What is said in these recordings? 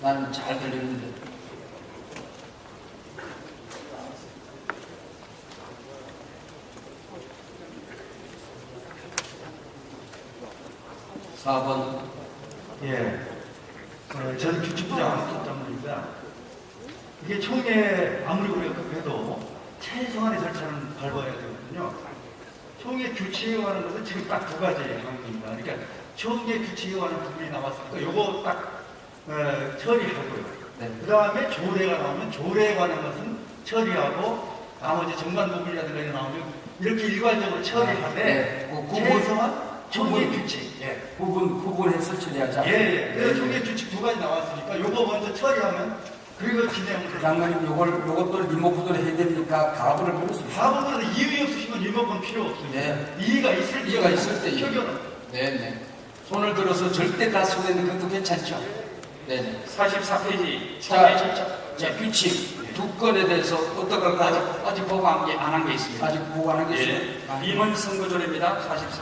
나는 잘 들리는데. (4번) 예. 저는 규칙부장 안국장입니다. 이게 총회 아무리 우리가 급해도 최소한의 절차는 밟아야 되거든요. 총회 규칙에 관한 것은 지금 딱 두 가지 항목입니다. 그러니까 총회 규칙에 관한 부분이 나왔으니까 요거 딱 처리하고요. 네. 그 다음에 조례가 나오면 조례에 관한 것은 처리하고 나머지 정관 부분이라든가 이런 나오면 이렇게 일괄적으로 처리하되 네. 최소한 총회 규칙. 예. 구분해서 처리하자. 예. 그래서 총회 규칙 두 가지 나왔으니까 요거 먼저 처리하면 그리고 진행을. 장관님, 요것도 리모컨으로 해야 됩니까? 가부를 부를 수 있어요. 가부는 이의 없으시면 리모컨 필요 없습니다. 네. 이의가 있을 때 표결은. 네네. 손을 들어서 절대 가속되는 것도 괜찮죠. 네네. 44페이지 자, 규칙 두 건에 대해서 어떻게 할까요? 아직 보고 안 한 게 있습니다. 아직 보완한 게 있어요. 예. 임원 선거조례입니다. 44페이지.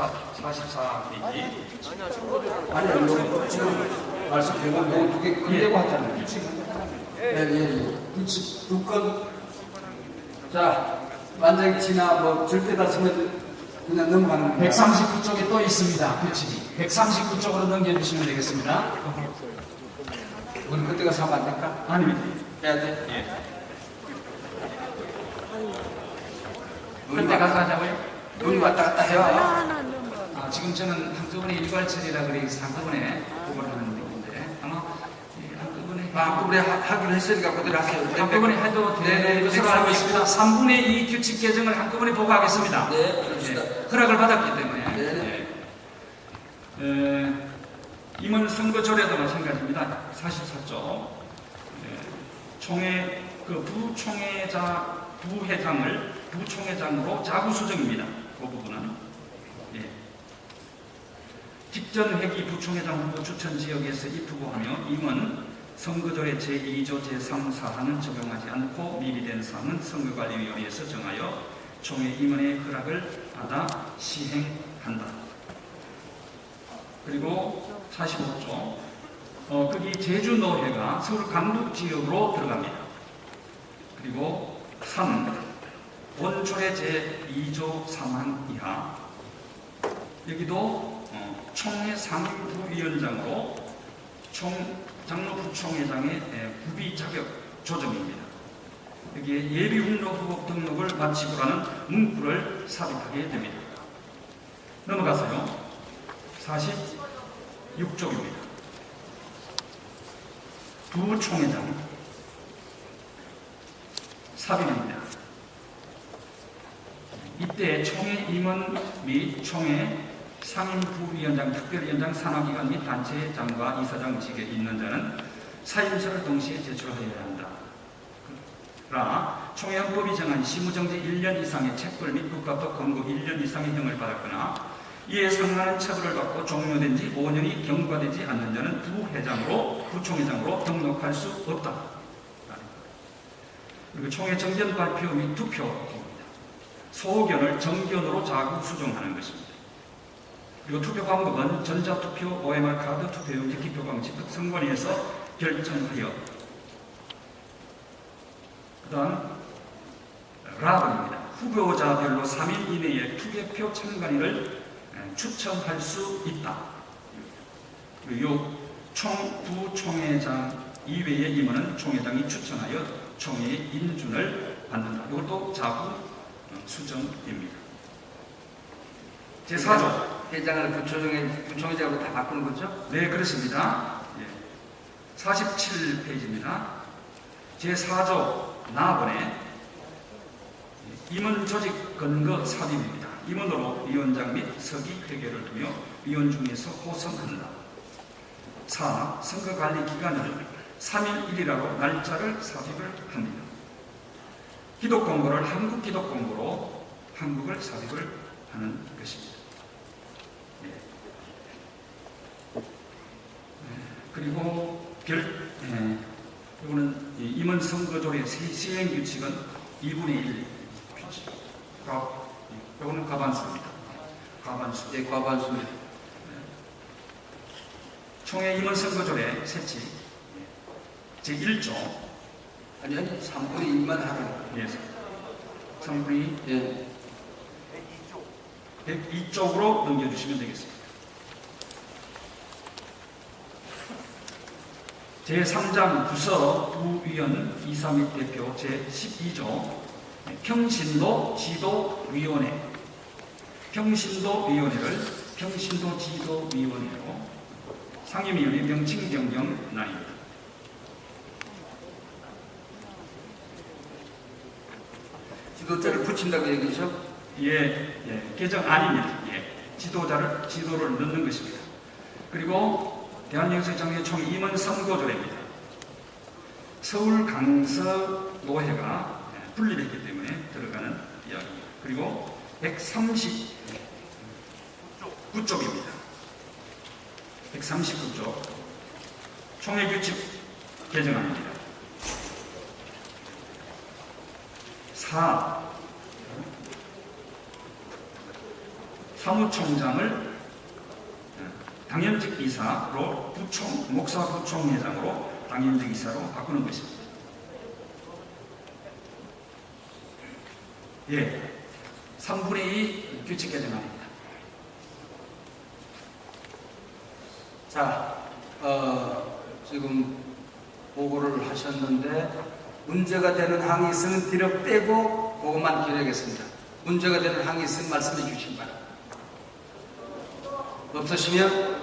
아니요, 이거 지금 말씀드린 건 두개 끌려고 하잖아요. 예. 규칙 두 건. 자, 만장일치나 뭐 절대 다수면 그냥 넘어가는 거예요. 139쪽에 또 있습니다. 규칙이. 139쪽으로 넘겨주시면 되겠습니다. 우리 그때 가서 하면 안 될까? 아닙니다. 해야 돼? 예. 그때 가서 하자고요? 눈이 왔다 갔다 해와. 지금 저는 한꺼번에 일괄처리라 그래서 한꺼번에 보고를 하는 건데 아마 한꺼번에 한꺼번에 하기로 했으니까 그대로 하세요. 한꺼번에 해도 되는 것으로 알고 있습니다. 3분의 2 규칙 개정을 한꺼번에 보고하겠습니다. 네, 그렇습니다. 허락을 받았기 때문에. 네. 임원 선거조례도 마찬가지입니다. 44조. 총회 부회장을 부총회장으로 자구 수정입니다. 그 부분은. 직전 회기 부총회장 후보 추천 지역에서 입후보하며 임원 선거조례 제2조 제3 사항은 적용하지 않고 미비된 사항은 선거관리위원회에서 정하여 총회 임원의 허락을 받아 시행한다. 그리고 45조 거기 제주노회가 서울 강북 지역으로 들어갑니다. 그리고 3. 본초례 제2조 3항 이하 여기도 총회 상임부위원장으로 장로 부총회장의 구비 자격 조정입니다. 여기에 예비 웅로 후보 등록을 마치고라는 문구를 삽입하게 됩니다. 넘어가서요. 46쪽입니다. 부총회장 삽입입니다. 이때 총회 임원 및 총회 상임부위원장, 특별위원장, 산하기관 및 단체장과 이사장직에 있는 자는 사임서를 동시에 제출하여야 한다. 그러나 총회헌법이 정한 시무정지 1년 이상의 책벌 및 국가법 검거 1년 이상의 형을 받았거나 이에 상응하는 처벌을 받고 종료된 지 5년이 경과되지 않는 자는 부총회장으로 등록할 수 없다. 그리고 총회 정견 발표 및 투표입니다. 소견을 정견으로 자구 수정하는 것입니다. 그리고 투표 방법은 전자투표, OMR 카드, 투표용지, 기표 방식 등 선관위에서 결정하여 그 다음 라블입니다. 후보자별로 3일 이내에 투개표 참관인을 추천할 수 있다. 그리고 부총회장 이외의 임원은 총회장이 추천하여 총회의 인준을 받는다. 이것도 자구 수정입니다. 제4조 회장을 부총회장으로 다 바꾸는 거죠? 네, 그렇습니다. 47페이지입니다. 제4조 나번에 임원 조직 근거 삽입입니다. 임원으로 위원장 및 서기 회계를 두며 위원 중에서 호선한다. 4. 선거관리 기간을 3일 1일하로 날짜를 삽입을 합니다. 기독공고를 한국기독공고로 한국을 삽입을 하는 것입니다. 그리고 이거는 임원 선거조례 시행 규칙은 2분의 1 규칙. 이거는 과반수입니다. 과반수. 네, 과반수. 총회 임원 선거조례 새치. 제1조 아니 3분의 2만 하는. 예, 3분의 예. 102쪽으로 넘겨주시면 되겠습니다. 제3장 부서 부위원 이사 및 대표 제12조 평신도 지도위원회 평신도위원회를 평신도지도위원회로 상임위원회 명칭 변경 나입니다. 지도자를 붙인다고 얘기죠? 예, 개정 아닙니다. 예, 지도를 넣는 것입니다. 그리고 대한영세장애총회 임원 선거조례입니다. 서울 강서 노회가 분립했기 때문에 들어가는 이야기입니다. 그리고 139쪽입니다. 139쪽 총회규칙 개정안입니다. 4. 사무총장을 당연직 이사로 목사 부총회장으로 당연직 이사로 바꾸는 것입니다. 예, 3분의 2 규칙 개정안입니다. 자, 지금 보고를 하셨는데 문제가 되는 항이 있으면 뒤로 빼고 그것만 기록하겠습니다. 문제가 되는 항이 있으면 말씀해 주시기 바랍니다. 없으시면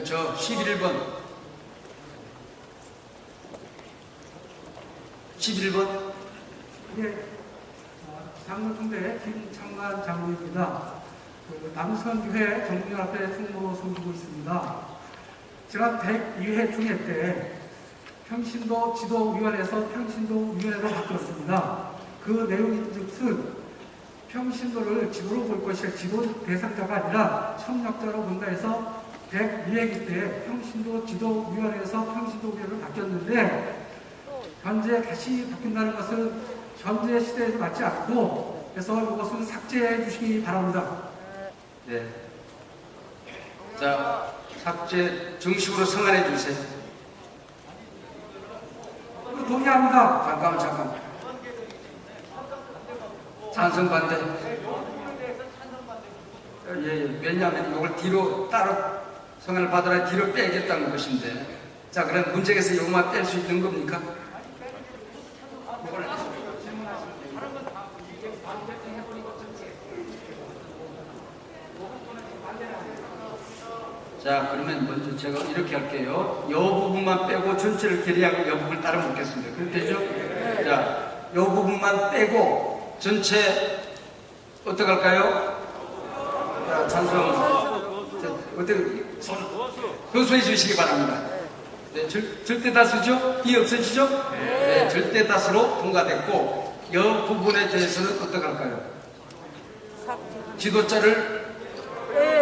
저 11번 11번 예, 장로총대 김창만 장로입니다. 남선교회 정부연합회 총무로 섬기고 있습니다. 지난 102회 총회 때 평신도 지도위원회에서 평신도위원회로 바뀌었습니다. 그 내용인즉슨 평신도를 지도로 볼 것이 지도 대상자가 아니라 협력자로 본다 해서 102회기 때 평신도 지도위원회에서 평신도위원회로 바뀌었는데 현재 다시 바뀐다는 것은 현재 시대에도 맞지 않고 그래서 이것은 삭제해 주시기 바랍니다. 네. 자, 삭제 정식으로 성안해 주세요. 동의합니다. 잠깐만. 찬성 반대. 예. 왜냐하면 이걸 뒤로 따로 성안을 받으라 뒤로 빼겠다는 것인데. 자, 그럼 문제에서 이것만 뺄 수 있는 겁니까? 자, 그러면 먼저 제가 이렇게 할게요. 이 부분만 빼고 전체를 결의하고 이 부분을 따로 먹겠습니다. 그렇게 되죠? 자, 이 부분만 빼고 전체 어떻게 할까요? 자, 찬성. 어떻게 거수해 주시기 바랍니다. 네, 절대 다수죠? 이의 없으시죠? 네, 절대 다수로 통과됐고 이 부분에 대해서는 어떻게 할까요? 지도자를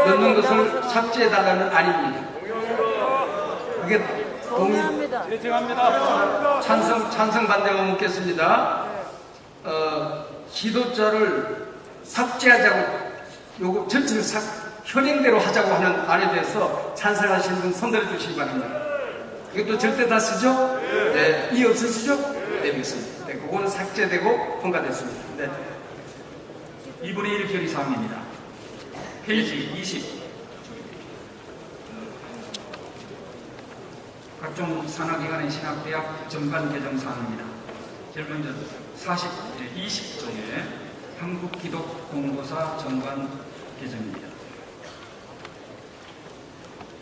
넣는 것을 삭제해달라는 아닙니다. 그게 동의합니다. 찬성 반대가 묻겠습니다. 지도자를 삭제하자고 요거 전체를 현행대로 하자고 하는 안에 대해서 찬성하시는 분 손들어 주시기 바랍니다. 이것도 절대 다수죠? 네. 이의 없으시죠? 네, 믿습니다. 네, 그거는 삭제되고 통과됐습니다. 네. 2분의 1 결의사항입니다. 페이지 20. 각종 산하기관의 신학대학 전반 개정사항입니다. 제일 먼저 20조의 한국기독공고사 전반 개정입니다.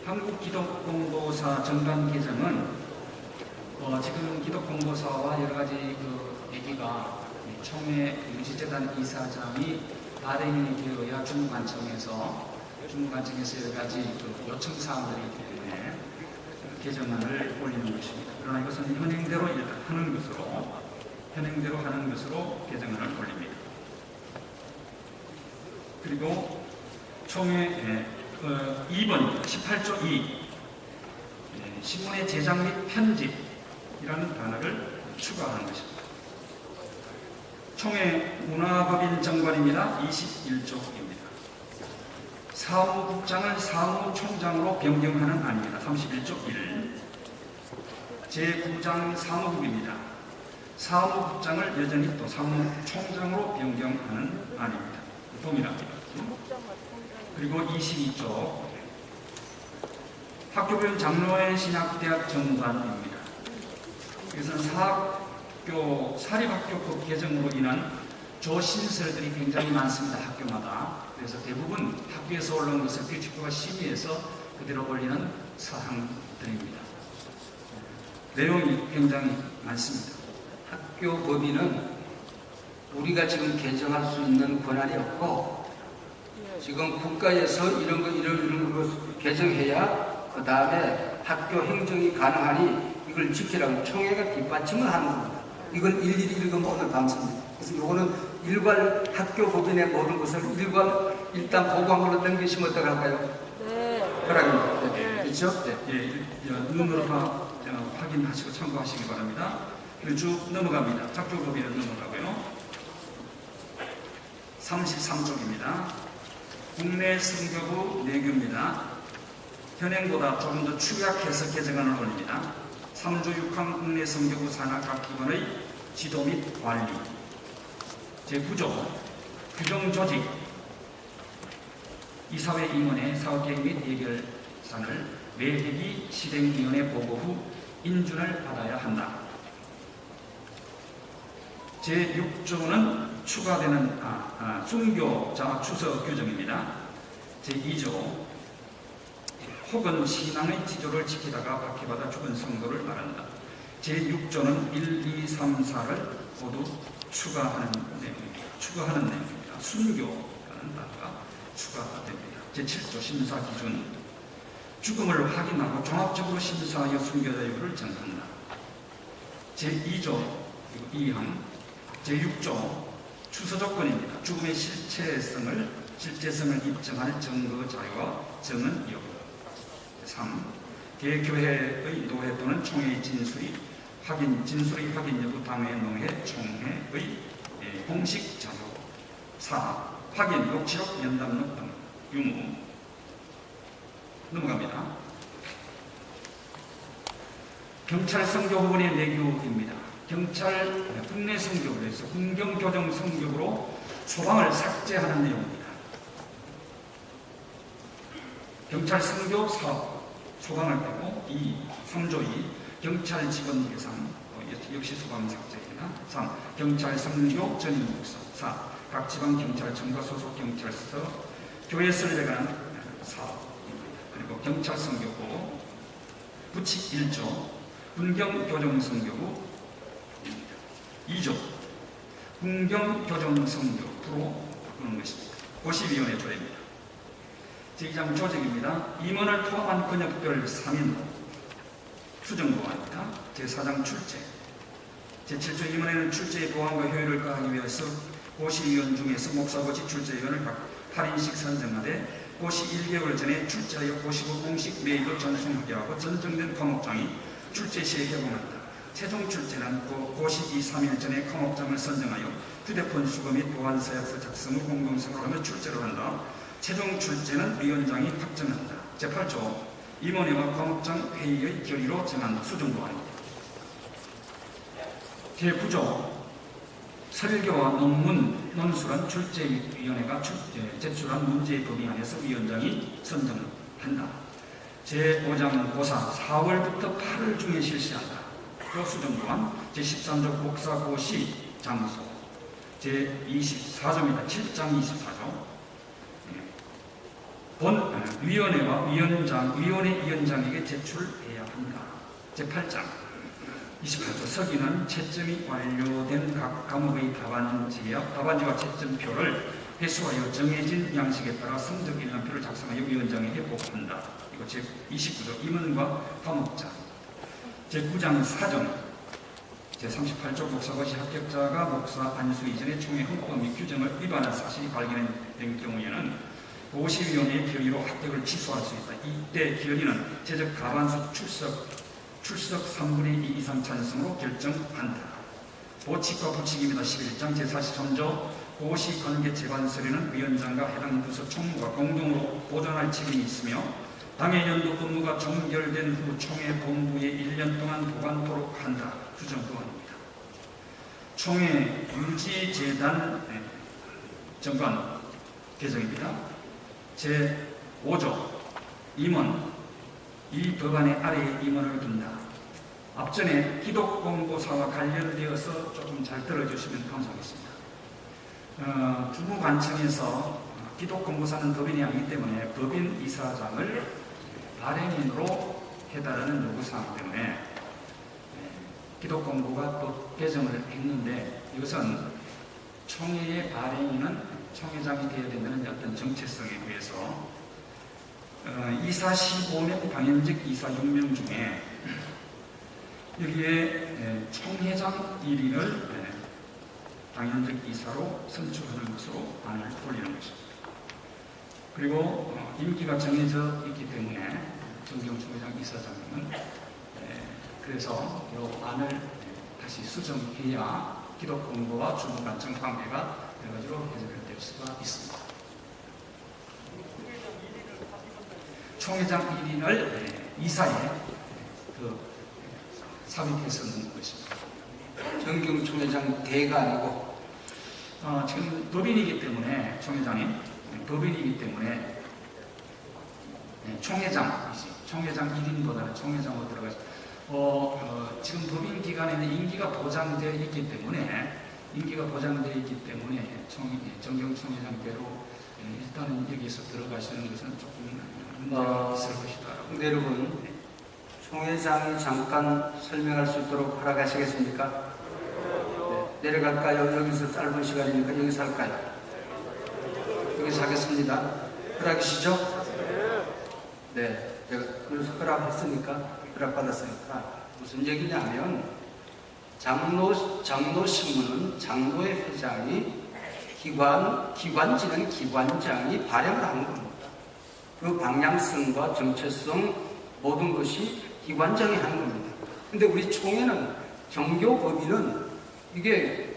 한국기독공고사 전반 개정은 지금 기독공고사와 여러 가지 얘기가 총회 유지재단 이사장이 발행이 되어야 중간청에서 여러 가지 요청 사항들이 있기 때문에 개정안을 올리는 것입니다. 그러나 이것은 현행대로 하는 것으로 개정안을 올립니다. 그리고 총회 2번입니다. 18조 2 신문의 제작 및 편집이라는 단어를 추가하는 것입니다. 총회 문화법인 정관입니다. 21조입니다. 사무국장을 사무총장으로 변경하는 안입니다. 31조 1. 제9장 사무국입니다. 사무국장을 여전히 또 사무총장으로 변경하는 안입니다. 동일합니다. 그리고 22조 학교별 장로회 신학대학 정관입니다. 이것은 사립학교법 개정으로 인한 조신설들이 굉장히 많습니다. 학교마다. 그래서 대부분 학교에서 올라온 것을 규칙부가 심의해서 그대로 올리는 사항들입니다. 내용이 굉장히 많습니다. 학교 법인은 우리가 지금 개정할 수 있는 권한이 없고 지금 국가에서 이런 거 개정해야 그 다음에 학교 행정이 가능하니 이걸 지키라고 총회가 뒷받침을 하는 겁니다. 이걸 일일이 읽으면 오늘 방송입니다. 그래서 이거는 일괄 학교 법인의 모든 것을 일단 보고한 걸로 넘기시면 어떡할까요? 네. 허락입니다. 네. 그렇죠? 네. 예, 눈으로 확인하시고 참고하시기 바랍니다. 그리고 쭉 넘어갑니다. 학교 법인은 넘어가고요. 33쪽입니다. 국내 선교부 내규입니다. 현행보다 조금 더 축약해서 개정안을 올립니다. 3조 6항 국내 선교부 산하 각 기관의 지도 및 관리. 제9조 규정 조직 이사회 임원의 사업계획 및 예결사항을 매회기 실행위원회 보고 후 인준을 받아야 한다. 제6조는 추가되는 순교자 추서 규정입니다. 제2조 혹은 신앙의 지조를 지키다가 박해받아 죽은 성도를 말한다. 제6조는 1, 2, 3, 4를 모두 추가하는 내용입니다. 순교라는 단어가 추가됩니다. 제7조 심사 기준 죽음을 확인하고 종합적으로 심사하여 순교자 여부를 정한다. 제2조 2항 제6조 추서 조건입니다. 죽음의 실체성을 입증할 증거 자료와 증언 여부. 3. 개교회의 노회 또는 총회의 진술이 확인 여부 당회 농회 총회의 공식 자료. 4. 확인 녹취록 연담록 등 유무. 넘어갑니다. 경찰 선교 후보의 내규입니다. 경찰 국내 성교를 해서 hun경교정 성교로 소방을 삭제하는 내용입니다. 경찰 선교 사업 소방을 빼고 3조 2 경찰 직원 예상 역시 소방 삭제입니다. 3. 경찰 선교 전임 목사. 4. 각 지방 경찰청과 소속 경찰서 교회 설립하는 사업입니다. 그리고 경찰 선교부 부칙 1조 hun경교정 성교부 2조 hun경교정성교 프로 바꾸는 것입니다. 고시위원회 조례입니다. 제2장 조직입니다. 임원을 포함한 권역별 3인 수정보안입니다. 제4장 출제 제7조 임원회는 출제의 보안과 효율을 가하기 위해서 고시위원 중에서 목사고시 출제위원을 각 8인씩 선정하되 고시 1개월 전에 출제하여 고시부 공식 메일로 전송하게 하고 선정된 과목장이 출제 시에 개봉한다. 최종 출제는 고시 2, 3일 전에科目장을 선정하여 휴대폰 수거 및 보안 서약서 작성 후 공동성으로 하며 출제를 한다. 최종 출제는 위원장이 확정한다. 제8조 임원회와 과목장 회의의 결의로 정한다. 수정보안입니다. 제9조 설교와 논문, 논술은 출제위원회가 제출한 문제의 범위 안에서 위원장이 선정한다. 제5장 고사 4월부터 8월 중에 실시한다. 수정보안 제13조 목사고시 장소 제24조입니다. 7장 24조 본 위원회와 위원회 위원장에게 제출해야 한다. 제8장 28조 서기는 채점이 완료된 각 과목의 답안지와 채점표를 회수하여 정해진 양식에 따라 성적 일람표를 작성하여 위원장에게 보고한다. 이거 제29조 임원과 과목장 제9장 사정 제38조 목사고시 합격자가 목사 안수 이전에 총회 헌법 및 규정을 위반한 사실이 발견된 경우에는 고시위원회의 결의로 합격을 취소할 수 있다. 이때 결의는 제적 과반수 출석 3분의 2 이상 찬성으로 결정한다. 보칙과 부칙입니다. 11장 제43조 도시 관계 재관설에는 위원장과 해당 부서 총무가 공동으로 보존할 책임이 있으며 당의 연도 업무가 종결된 후 총회 본부에 1년 동안 보관토록 한다. 규정조항입니다. 총회 유지재단 정관 개정입니다. 제5조 임원 이 법안의 아래에 임원을 둔다. 앞전에 기독공보사와 관련되어서 조금 잘 들어주시면 감사하겠습니다. 주무관청에서 기독공보사는 법인이 아니기 때문에 법인 이사장을 발행인으로 해달라는 요구사항 때문에 기독공보가 또 개정을 했는데 이것은 총회의 발행인은 총회장이 되어야 된다는 어떤 정체성에 의해서 이사 15명, 당연직 이사 6명 중에 여기에 총회장 1인을 당연직 이사로 선출하는 것으로 안을 올리는 것입니다. 그리고 임기가 정해져 있기 때문에 정경 총회장 이사장님은 그래서 이 안을 다시 수정해야 기독공보와 주무관청 관계가 여러 가지로 해결될 수가 있습니다. 총회장 1인을 이사에 삽입해서 넣는 것입니다. 정경 총회장 대가 아니고 지금 법인이기 때문에 총회장이 법인이기 때문에 총회장 1인보다는 총회장으로 들어가서 지금 법인 기간에는 임기가 보장되어 있기 때문에 정경 총회장대로 일단은 여기서 들어가시는 것은 조금 문제가 있을 것이다. 근데 여러분 총회장이 잠깐 설명할 수 있도록 허락하시겠습니까? 네, 내려갈까요? 여기서 짧은 시간이니까 여기서 할까요? 여기서 하겠습니다. 허락이시죠? 네, 제가 그래서 허락받았으니까 무슨 얘기냐면 장로신문은 장로의 회장이 기관지는 기관장이 발행을 하는 겁니다. 그 방향성과 정체성 모든 것이 기관장이 하는 겁니다. 근데 우리 총회는 정교법인은 이게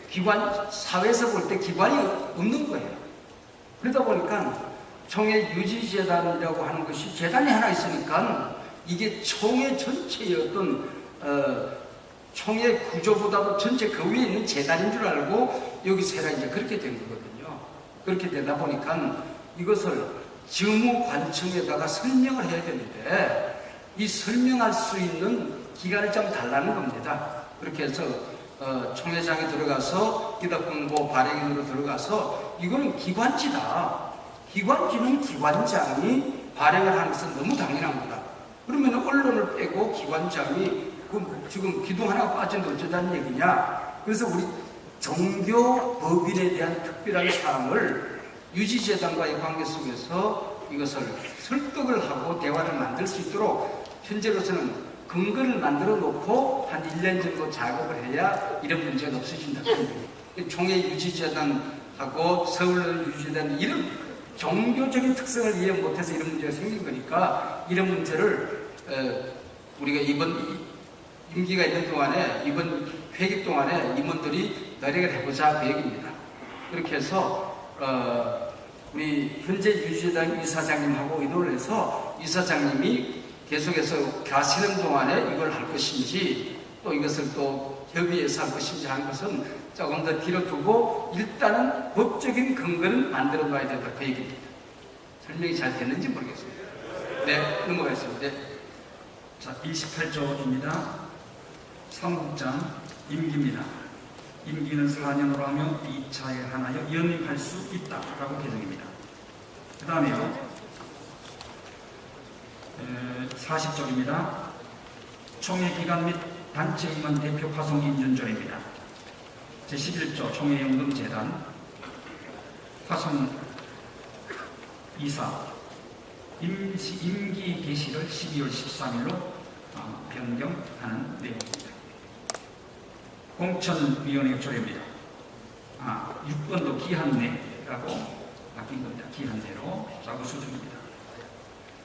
사회에서 볼 때 기관이 없는 거예요. 그러다 보니까 총회 유지재단이라고 하는 것이 재단이 하나 있으니까 이게 총회 전체의 어떤 총회 구조보다도 전체 그 위에 있는 재단인 줄 알고 여기서 해라 이제 그렇게 된 거거든요. 그렇게 되다 보니까 이것을 주무관청에다가 설명을 해야 되는데 이 설명할 수 있는 기간을 좀 달라는 겁니다. 그렇게 해서 총회장이 들어가서 기독공보 발행인으로 들어가서 이거는 기관지다. 기관지는 기관장이 발행을 하는 것은 너무 당연합니다. 그러면 언론을 빼고 기관장이 지금 기둥 하나 빠진데 어쩌다는 얘기냐. 그래서 우리 종교법인에 대한 특별한 사항을 유지재단과의 관계 속에서 이것을 설득을 하고 대화를 만들 수 있도록 현재로서는 근거를 만들어 놓고 한 1년 정도 작업을 해야 이런 문제가 없어진다. 총회 유지재단하고 서울 유지재단 이런 종교적인 특성을 이해 못해서 이런 문제가 생긴 거니까 이런 문제를 우리가 이번 임기가 있는 동안에 이번 회기 동안에 임원들이 노력을 해보자 그 얘기입니다. 그렇게 해서 우리 현재 유지재단 이사장님하고 의논을 해서 이사장님이 계속해서 가시는 동안에 이걸 할 것인지 또 이것을 또 협의해서 할 것인지 하는 것은 조금 더 뒤로 두고 일단은 법적인 근거는 만들어 놔야 된다 그 얘기입니다. 설명이 잘 됐는지 모르겠습니다. 네, 넘어가겠습니다. 네. 자, 28조입니다. 사무국장 임기입니다. 임기는 4년으로 하며 2차에 하나여 연임할 수 있다라고 개정입니다. 그 다음에요. 40조입니다. 총회 기간 및 단체 임원 대표 파송 인준조례입니다. 제11조 총회연금재단 파송 이사 임기 개시를 12월 13일로 변경하는 내용입니다. 공천위원회 조례입니다. 6번도 기한내라고 바뀐 겁니다. 기한내로 자구 수준입니다.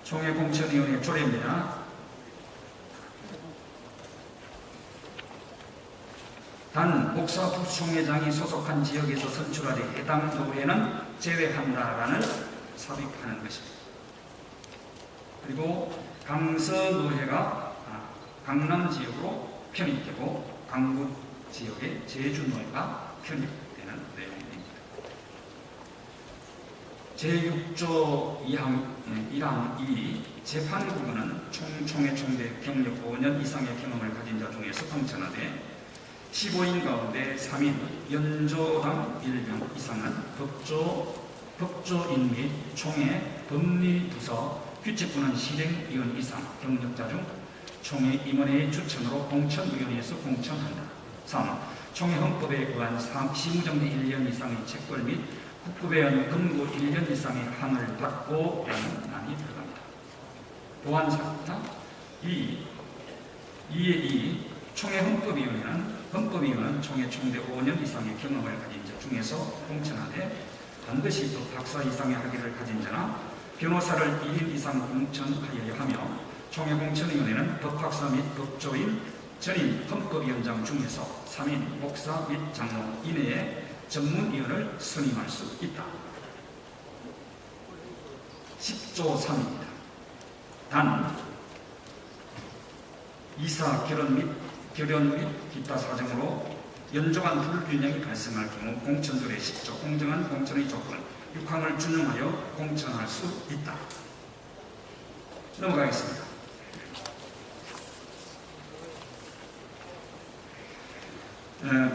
총회공천위원회 조례입니다. 단 목사 부총회장이 소속한 지역에서 선출하되 해당 노회는 제외한다라는 삽입하는 것입니다. 그리고 강서노회가 강남 지역으로 편입되고 강북 지역의 제주노회가 편입되는 내용입니다. 제6조 1항 2 재판부는 총총회 총대 경력 5년 이상의 경험을 가진 자 중에서 공천하되 15인 가운데 3인 연조당 1명 이상은 법조인 및 총회 법리부서 규칙부는 실행위원 이상 경력자 중 총회 임원회의 추천으로 공천위원회에서 공천한다. 3. 총회 헌법에 의한 시무정지 1년 이상의 책벌 및 국급에 의한 근무 1년 이상의 항을 받고 라는 란이 들어갑니다. 보안사항 2의 총회 헌법위원은 총회 총대 5년 이상의 경험을 가진 자 중에서 공천하되 반드시 또 박사 이상의 학위를 가진 자나 변호사를 1인 이상 공천하여야 하며 총회 공천위원회는 법학사 및 법조인, 전임 헌법위원장 중에서 3인 목사 및 장로 이내에 전문위원을 선임할 수 있다. 10조 3입니다. 단 이사, 결혼 및 기타 사정으로 연조간 불균형이 발생할 경우 공천조례 10조 공정한 공천의 조건 6항을 준용하여 공천할 수 있다. 넘어가겠습니다.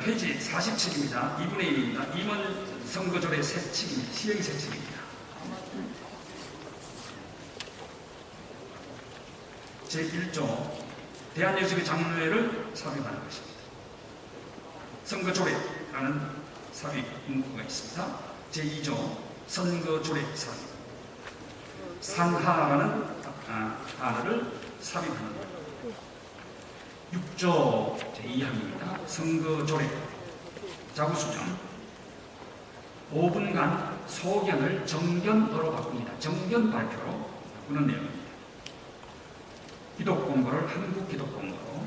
페이지 47입니다. 2분의 1입니다. 임원 선거조례 세칙입니다. 시행 세칙입니다. 제1조 대한예수교 장로회를 삽입하는 것입니다. 선거조례라는 삽입 문구가 있습니다. 제2조 선거조례 삽입 산하라는 단어를 삽입하는 것. 6조 제2항입니다. 선거조례 자구수정 5분간 소견을 정견어로 바꿉니다. 정견 발표로 바꾸는 내용입니다. 기독공고를 한국기독공고로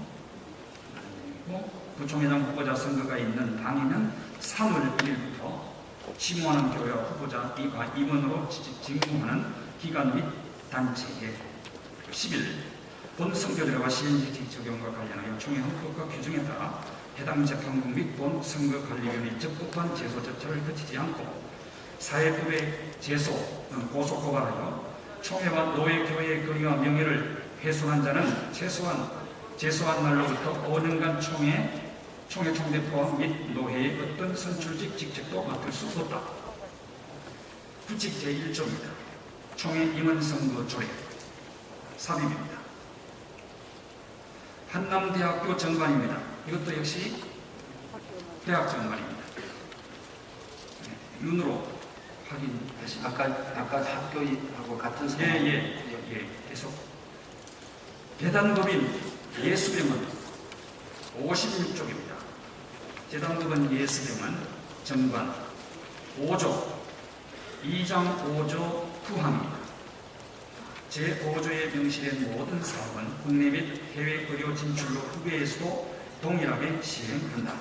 부총회장 후보자 선거가 있는 당이면 3월 1일부터 심호하는 교회와 후보자 임원으로 직무하는 기관 및 단체에 10일 본 선거제도와 시행재칙 적용과 관련하여 총회 헌법과 규정에 따라 해당 재판국 및 본 선거관리위원회 적법한 제소 절차를 거치지 않고 사회법의 고소 고발하여 총회와 노회교회의 권위와 명예를 훼손한 자는 최소한 날로부터 5년간 총회 총대 포함 및 노회의 어떤 선출직 직책도 맡을 수 없다. 규칙 제1조입니다. 총회 임원선거 조례 삽입입니다. 한남대학교 정관입니다. 이것도 역시 대학 정관입니다. 눈으로 확인하시면 아까 학교하고 같은 상황. 계속 재단법인 예수병은 56쪽입니다. 재단법인 예수병은 정관 5조 2장 5조 9항입니다. 제5조에 명시된 모든 사업은 국내 및 해외 의료 진출로 후배에서도 동일하게 시행한다.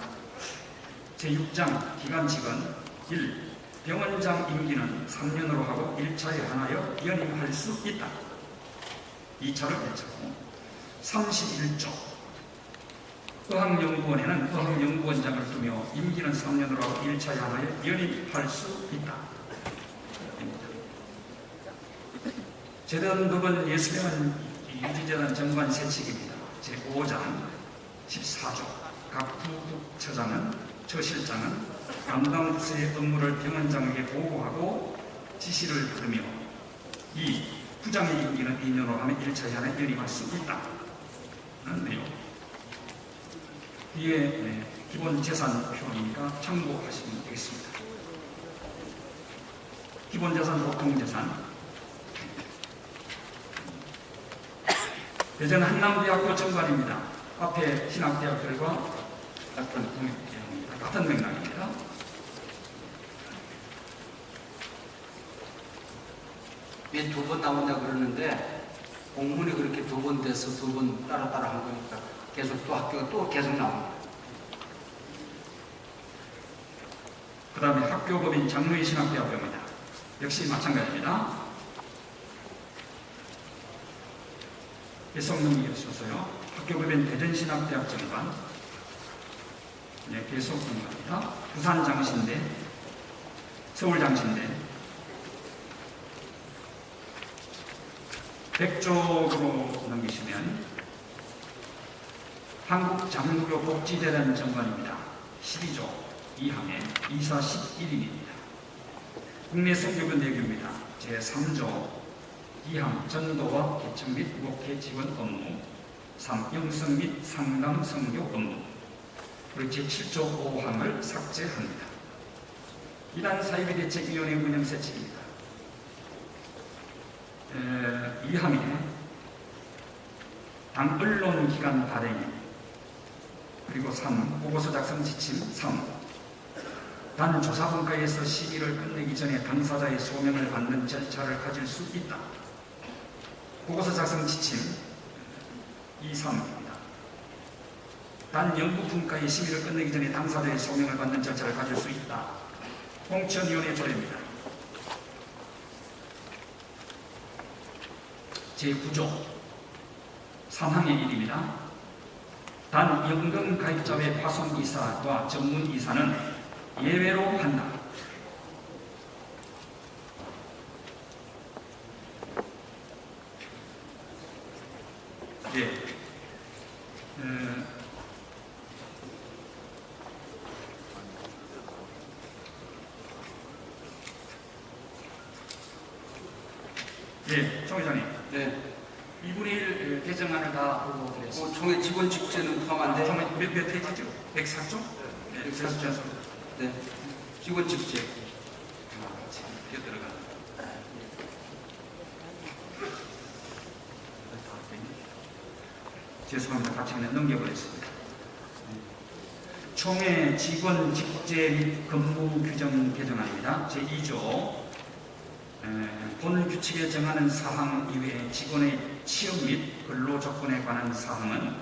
제6장 기관직은 1. 병원장 임기는 3년으로 하고 1차에 한하여 연임할 수 있다. 2차를 1차고 31조 의학연구원에는 의학연구원장을 두며 임기는 3년으로 하고 1차에 한하여 연임할 수 있다. 재단법은 예수병은 유지재단 정관 세칙입니다. 제5장 14조 각 부처장은 처실장은 담당 부서의 업무를 병원장에게 보고하고 지시를 받으며 2. 부장의 임기는 2년으로 하면 1차에 한해 연임할 수 있다. 는 내용. 뒤에 기본재산 표이니까 참고하시면 되겠습니다. 기본재산, 보통재산. 대전 한남대학교 정관입니다. 앞에 신학대학들과 같은 맥락입니다. 왜 두 번 나오냐 그러는데 공문이 그렇게 두 번 돼서 두 번 따로따로 한 거니까 계속 또 학교가 또 계속 나옵니다. 그 다음에 학교법인 장로의 신학대학교입니다. 역시 마찬가지입니다. 계속 넘기셔서요. 학교법인 대전신학대학 정관, 네, 계속 넘어갑니다. 부산장신대, 서울장신대, 백쪽으로 넘기시면 한국장로교 복지대란 정관입니다. 12조 2항에 이사 11인입니다. 국내 선교교 내규입니다. 제3조 2항 전도와 개척 및 목회 지원 업무, 3. 영성 및 상담 선교 업무, 그리고 제7조 5항을 삭제합니다. 이단 사회대책위원회 운영 세칙입니다. 2항에 당 언론기관 발행, 그리고 3. 보고서 작성 지침 3. 단 조사분과에서 시기를 끝내기 전에 당사자의 소명을 받는 절차를 가질 수 있다. 보고서 작성 지침 2, 3입니다. 단 연구분과의 시기를 끝내기 전에 당사자의 소명을 받는 절차를 가질 수 있다. 공천위원회 조례입니다. 제9조 3항의 1입니다. 단 연금 가입자 외 파송이사와 전문이사는 예외로 한다. 예. 예, 총 회장님. 네. 2분의 1 개정안을 다 보고 드렸습니다. 총회 직원 직제는 포함한데 몇 페이지죠? 104조? 네, 104조. 네. 직원 직제. 뛰어 들어가는. 죄송합니다. 같이 그냥 넘겨버렸습니다. 총회 직원 직제 및 근무 규정 개정안입니다. 제2조 본 규칙에 정하는 사항 이외에 직원의 취업 및 근로 조건에 관한 사항은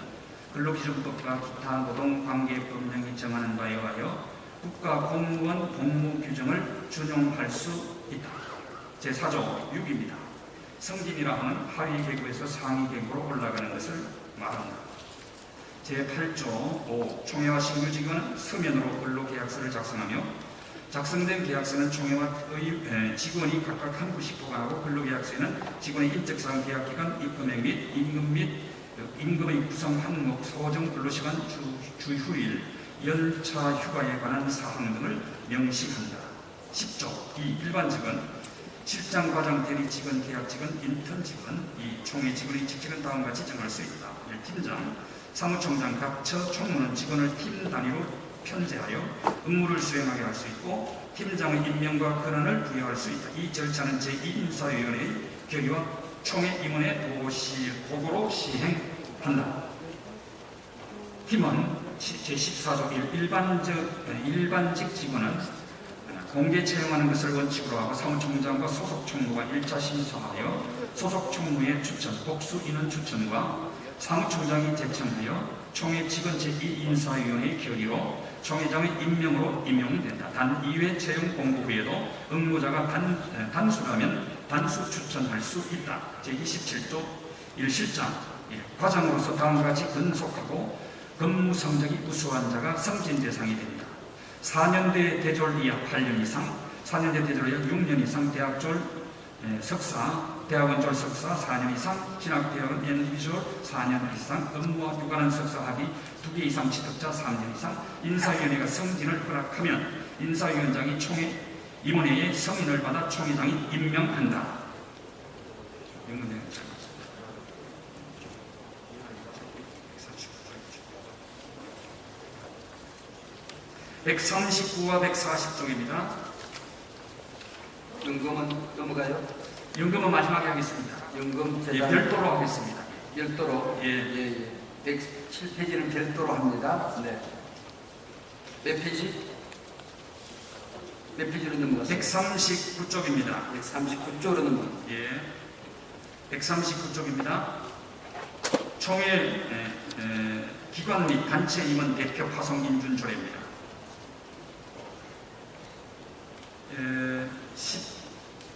근로기준법과 기타 노동관계법 등이 정하는 바에 의하여 국가공무원 복무 규정을 준용할 수 있다. 제4조 6입니다. 승진이라 하는 하위 계급에서 상위 계급으로 올라가는 것을 말한다. 제8조 5. 총회와 신규 직원은 서면으로 근로계약서를 작성하며 작성된 계약서는 총회와 직원이 각각 한 부씩 보관하고 근로계약서에는 직원의 인적사항, 계약기간, 입금액 및 임금 및 임금의 구성 항목, 소정 근로시간, 주휴일, 연차 휴가에 관한 사항 등을 명시한다. 10조 2. 일반 직원, 실장, 과장, 대리 직원, 계약 직원, 인턴 직원. 2. 총회 직원의 직책은 다음과 같이 정할 수 있다. 1. 팀장, 사무총장, 각 처 총무는 직원을 팀 단위로 편제하여 업무를 수행하게 할 수 있고 팀장의 임명과 권한을 부여할 수 있다. 이 절차는 제2인사위원회의 결의와 총회 임원의 보고로 시행한다. 팀은 제14조 1. 일반직 직원은 공개 채용하는 것을 원칙으로 하고 사무총장과 소속 총무가 1차 심사하여 소속 총무의 추천, 복수 인원 추천과 사무총장이 제청하여 총회 직원 제2인사위원회의 결의로 총회장의 임명으로 임용된다. 단 2회 채용 공고 후에도 응모자가 단수라면 단수 추천할 수 있다. 제27조 1. 실장 1. 과장으로서 다음과 같이 근속하고 근무 성적이 우수한 자가 승진 대상이 됩니다. 4년대 대졸 이하 8년 이상, 4년대 대졸 이하 6년 이상, 대학졸 석사, 대학원 졸 석사 4년 이상, 진학대학원 연기졸 4년 이상, 업무와 유관한 석사 학위 2개 이상 취득자 3년 이상, 인사위원회가 승진을 허락하면 인사위원장이 총회 임원회의 승인을 받아 총회장이 임명한다. 139와 140쪽입니다. 연금은 넘어가요? 연금은 마지막에 하겠습니다. 연금 예, 재단 별도로 하겠습니다. 별도로. 예. 107페이지는 별도로 합니다. 네. 몇 페이지? 몇 페이지로 넘어갔어요? 139쪽입니다. 139쪽으로 넘어갔어요. 예. 139쪽입니다. 총회 기관 및 단체 임원 대표 파송 인준 조례입니다.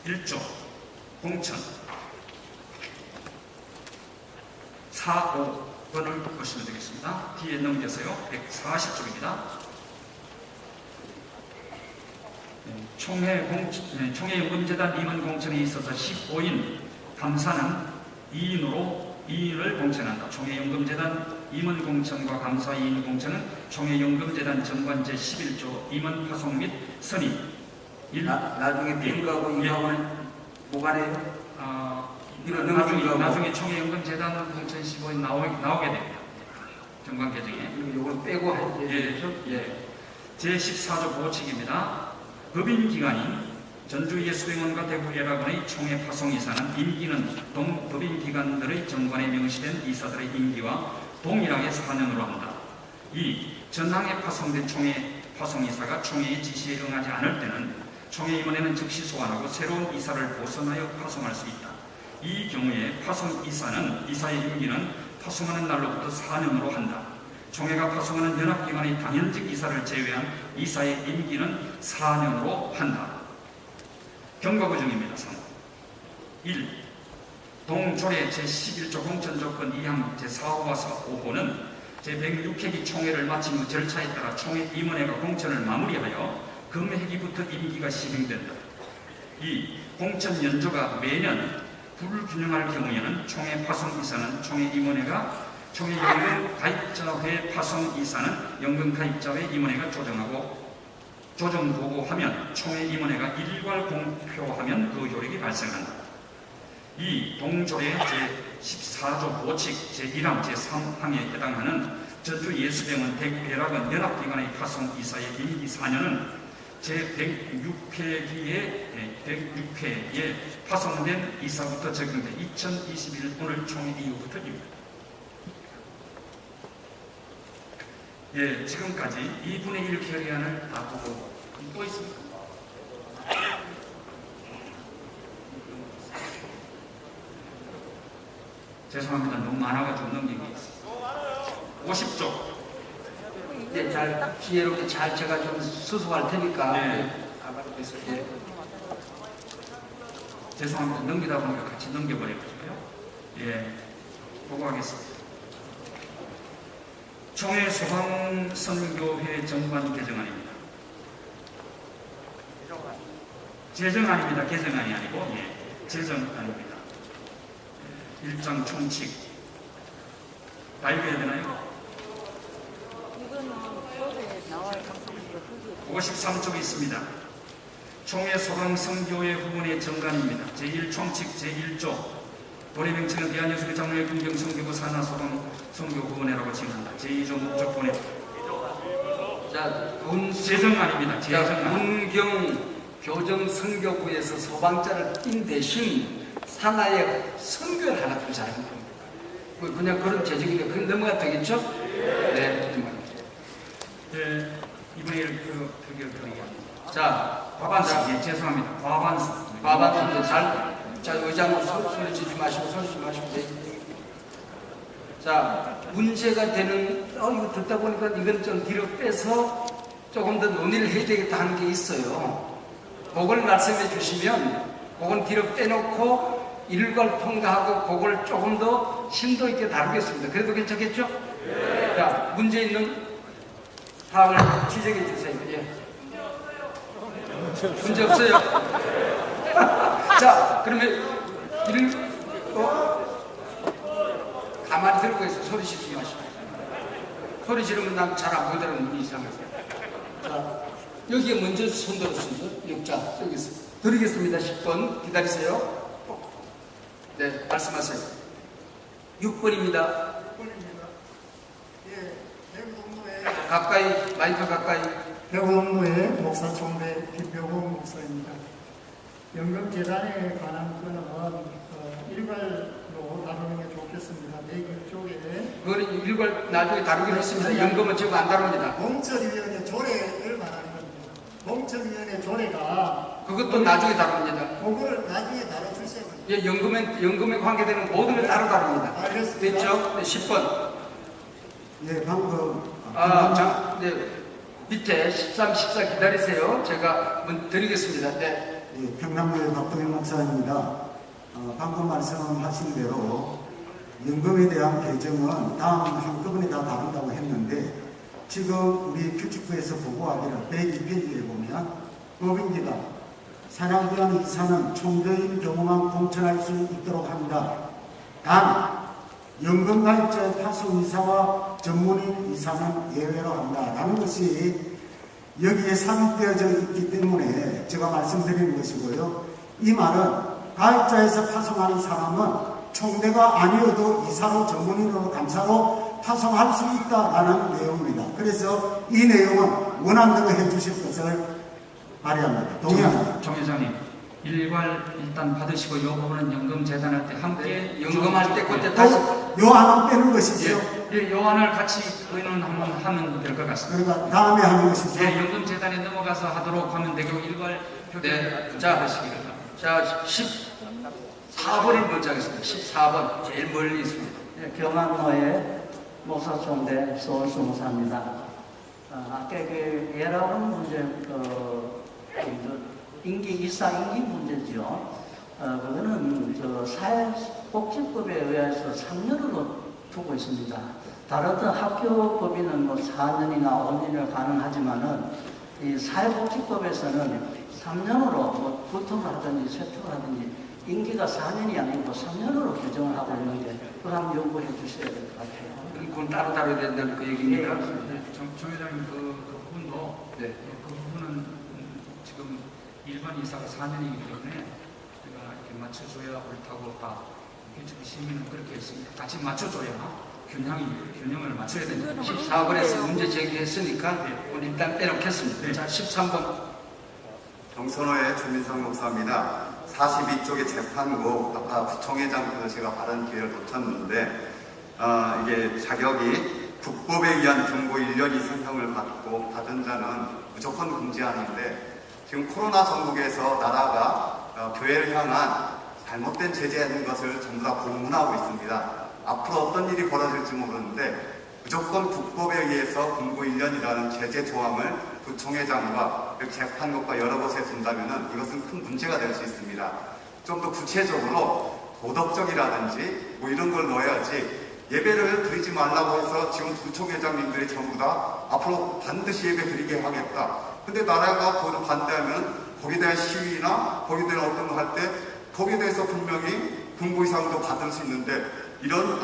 11조 공천 45번을 보시면 되겠습니다. 뒤에 넘겨서요. 140쪽입니다. 총회연금재단 임원 공천에 있어서 15인, 감사는 2인을 공천한다. 총회연금재단 임원 공천과 감사 2인 공천은 총회연금재단 정관 제11조 임원 파송 및 선임. 나중에 빈거하고 이거하고는 뭐가 돼요? 나중에 총회연금재단 공천 15인 나오게 됩니다. 정관 개정에. 이걸 빼고 해야 예, 되죠? 예. 제14조 보호칙입니다. 법인기관인 전주예수병원과 대구예라군의 총회 파송이사는 임기는 법인기관들의 정관에 명시된 이사들의 임기와 동일하게 4년으로 한다. 2. 전항에 파송된 총회 파송이사가 총회의 지시에 응하지 않을 때는 총회임원회는 즉시 소환하고 새로운 이사를 보선하여 파송할 수 있다. 이 경우에 파송이사는 이사의 임기는 파송하는 날로부터 4년으로 한다. 총회가 파송하는 연합기관의 당연직 이사를 제외한 이사의 임기는 4년으로 한다. 경과구 중입니다. 3. 1. 동조례 제11조 공천조건 2항 제4호와 5호는 제106회기 총회를 마친 후 절차에 따라 총회 임원회가 공천을 마무리하여 금회기부터 임기가 시행된다. 2. 공천 연조가 매년 불균형할 경우에는 총회 파송이사는 총회 임원회가 총회 연금 가입자회 파송이사는 연금 가입자회 임원회가 조정 보고하면 총회 임원회가 일괄 공표하면 그 효력이 발생한다. 2. 동조례 제14조 보칙 제1항 제3항에 해당하는 전주 예수병원 대구예락원 연합기관의 파송이사의 임기 4년은 제106회에 파송된 이사부터 적용돼 2021 오늘 총회 이후부터입니다. 예, 지금까지 2분의 1 결의안을 다 보고 또 있습니까? 죄송합니다. 너무 많아가지고 넘긴 게 있어요. 50쪽. 네, 잘 지혜롭게 잘 제가 좀 수습할 테니까. 네. 가만히 네. 죄송합니다. 넘기다 보니까 같이 넘겨버려가지고요. 예, 보고하겠습니다. 총회 소방선교회 정관 개정안입니다. 제정안입니다. 개정안이 아니고 제정안입니다. 일장 총칙 다 읽어야 되나요? 53쪽에 있습니다. 총회 소방선교회 후원의 정관입니다. 제1총칙 제1조 도래명칭은 대한예수교 장로회 군경선교부 산하 소방선교 후원회라고 칭한다. 제2조 목적본에 제정안입니다. 제정안. 문경 교정선교부에서 소방자를 띈 대신 산하에 선교를 하나 더 잘하는 겁니다. 그냥 그런 재정인데 그건 넘어가 되겠죠? 네. 네, 이번에 표결드리겠습니다. 자, 과반수. 예, 죄송합니다. 과반수. 과반수인데 자, 의장님 소리 지지 마시고 네. 자, 문제가 되는 이거 듣다 보니까 이건 좀 뒤로 빼서 조금 더 논의를 해야 되겠다 하는 게 있어요. 그걸 말씀해 주시면 그건 뒤로 빼놓고 일괄 통과하고 그걸 조금 더 심도 있게 다루겠습니다. 그래도 괜찮겠죠? 네. 자, 문제 있는 사항을 지적해 주세요. 예. 문제 없어요. 자, 그러면 가만히 들고 있어. 소리 지르지 마시고. 소리 지르면 난 잘 안 보이더라는 눈이 이상해서. 자, 여기에 먼저 손 들었습니다. 역자 여기서 드리겠습니다. 10번 기다리세요. 네, 말씀하세요. 6번입니다. 6번입니다. 예, 대구동로에 가까이, 마이크 가까이. 대구동로의 목사총회 김병호 목사입니다. 연금재단에 관한 건은 일괄로 다루는 게 좋겠습니다. 내 쪽에 그건 일괄 나중에 다루기로 했습니다. 연금은 지금 안 다룹니다. 공천위원회 조례를 말하는 겁니다. 공천위원회 조례가 그것도 나중에 다룹니다. 그거를 나중에 다뤄주세요. 예, 연금에 관계되는 모든 걸 따로 다룹니다. 알겠습니다. 됐죠? 네, 10번. 예, 방금 네. 밑에 13, 14 기다리세요. 제가 드리겠습니다. 네. 예, 평남교회 박동현 목사입니다. 방금 말씀하신 대로 연금에 대한 개정은 다음 한꺼번에 다 다룬다고 했는데 지금 우리 규칙부에서 보고하기를 102페이지에 보면 법인지가 사냥기한 이사는 총대인 경우만 공천할 수 있도록 합니다. 단 연금가입자의 파송 이사와 전문인 이사는 예외로 한다라는 것이 여기에 삽입되어져 있기 때문에 제가 말씀드리는 것이고요. 이 말은 가입자에서 파송하는 사람은 총대가 아니어도 이사로 전문인으로 감사로 파송할 수 있다라는 내용입니다. 그래서 이 내용은 원한대로 해주실 것을 발의합니다. 동의합니다. 정 회장님, 일단 받으시고 이 부분은 연금재단할 때 함께 연금할 때 그때 다시 요 안은 빼는 것이죠. 예, 요안을 같이 의논 한번 하면 될 것 같습니다. 그러니까 다음에 하는 것이죠. 예, 연금재단에 넘어가서 하도록 하면 되고 일괄 표결 네. 자, 하시기를. 자 14번을 먼저 하겠습니다. 14번 제일 멀리 있습니다. 네, 경안로의 목사총대 서울수 목사입니다. 아까 그 예라운 문제, 임기 이사 임기 문제죠. 그거는 사회복지법에 의해서 3년으로 두고 있습니다. 다른 학교법에는 뭐 4년이나 5년을 가능하지만은 이 사회복지법에서는 3년으로 뭐 구통을 하든지 세척을 하든지 임기가 4년이 아니고 3년으로 규정을 하고 있는데 그걸 한번 연구해 주셔야 될 것 같아요. 그건 따로 다뤄야 된다는 그 얘기입니까? 정 회장님 그 부분도 네. 그 부분은 지금 일반 이사가 4년이기 때문에 우리가 이렇게 맞춰줘야 옳다고 다 지금 시민은 그렇게 했습니다. 같이 맞춰줘야 균형을 맞춰야 됩니다. 14번에서 문제 제기했으니까 오늘 일단 빼놓겠습니다. 네. 자 13번 경선호의 주민성 목사입니다. 42쪽의 재판국 아까 부총회장께서 제가 발언 기회를 놓쳤는데 이게 자격이 국법에 의한 경고 1년 이상형을 받은 자는 무조건 금지하는데 지금 코로나 전국에서 나라가 교회를 향한 잘못된 제재하는 것을 전부 다 공문하고 있습니다. 앞으로 어떤 일이 벌어질지 모르는데 무조건 국법에 의해서 금고 1년이라는 제재 조항을 부총회장과 재판국과 여러 곳에 둔다면 이것은 큰 문제가 될 수 있습니다. 좀 더 구체적으로 도덕적이라든지 뭐 이런 걸 넣어야지 예배를 드리지 말라고 해서 지금 부총회장님들이 전부 다 앞으로 반드시 예배 드리게 하겠다. 근데 나라가 그걸 반대하면 거기에 대한 시위나 거기에 대한 어떤 거 할 때 거기에 대해서 분명히 금고 이상도 받을 수 있는데 이런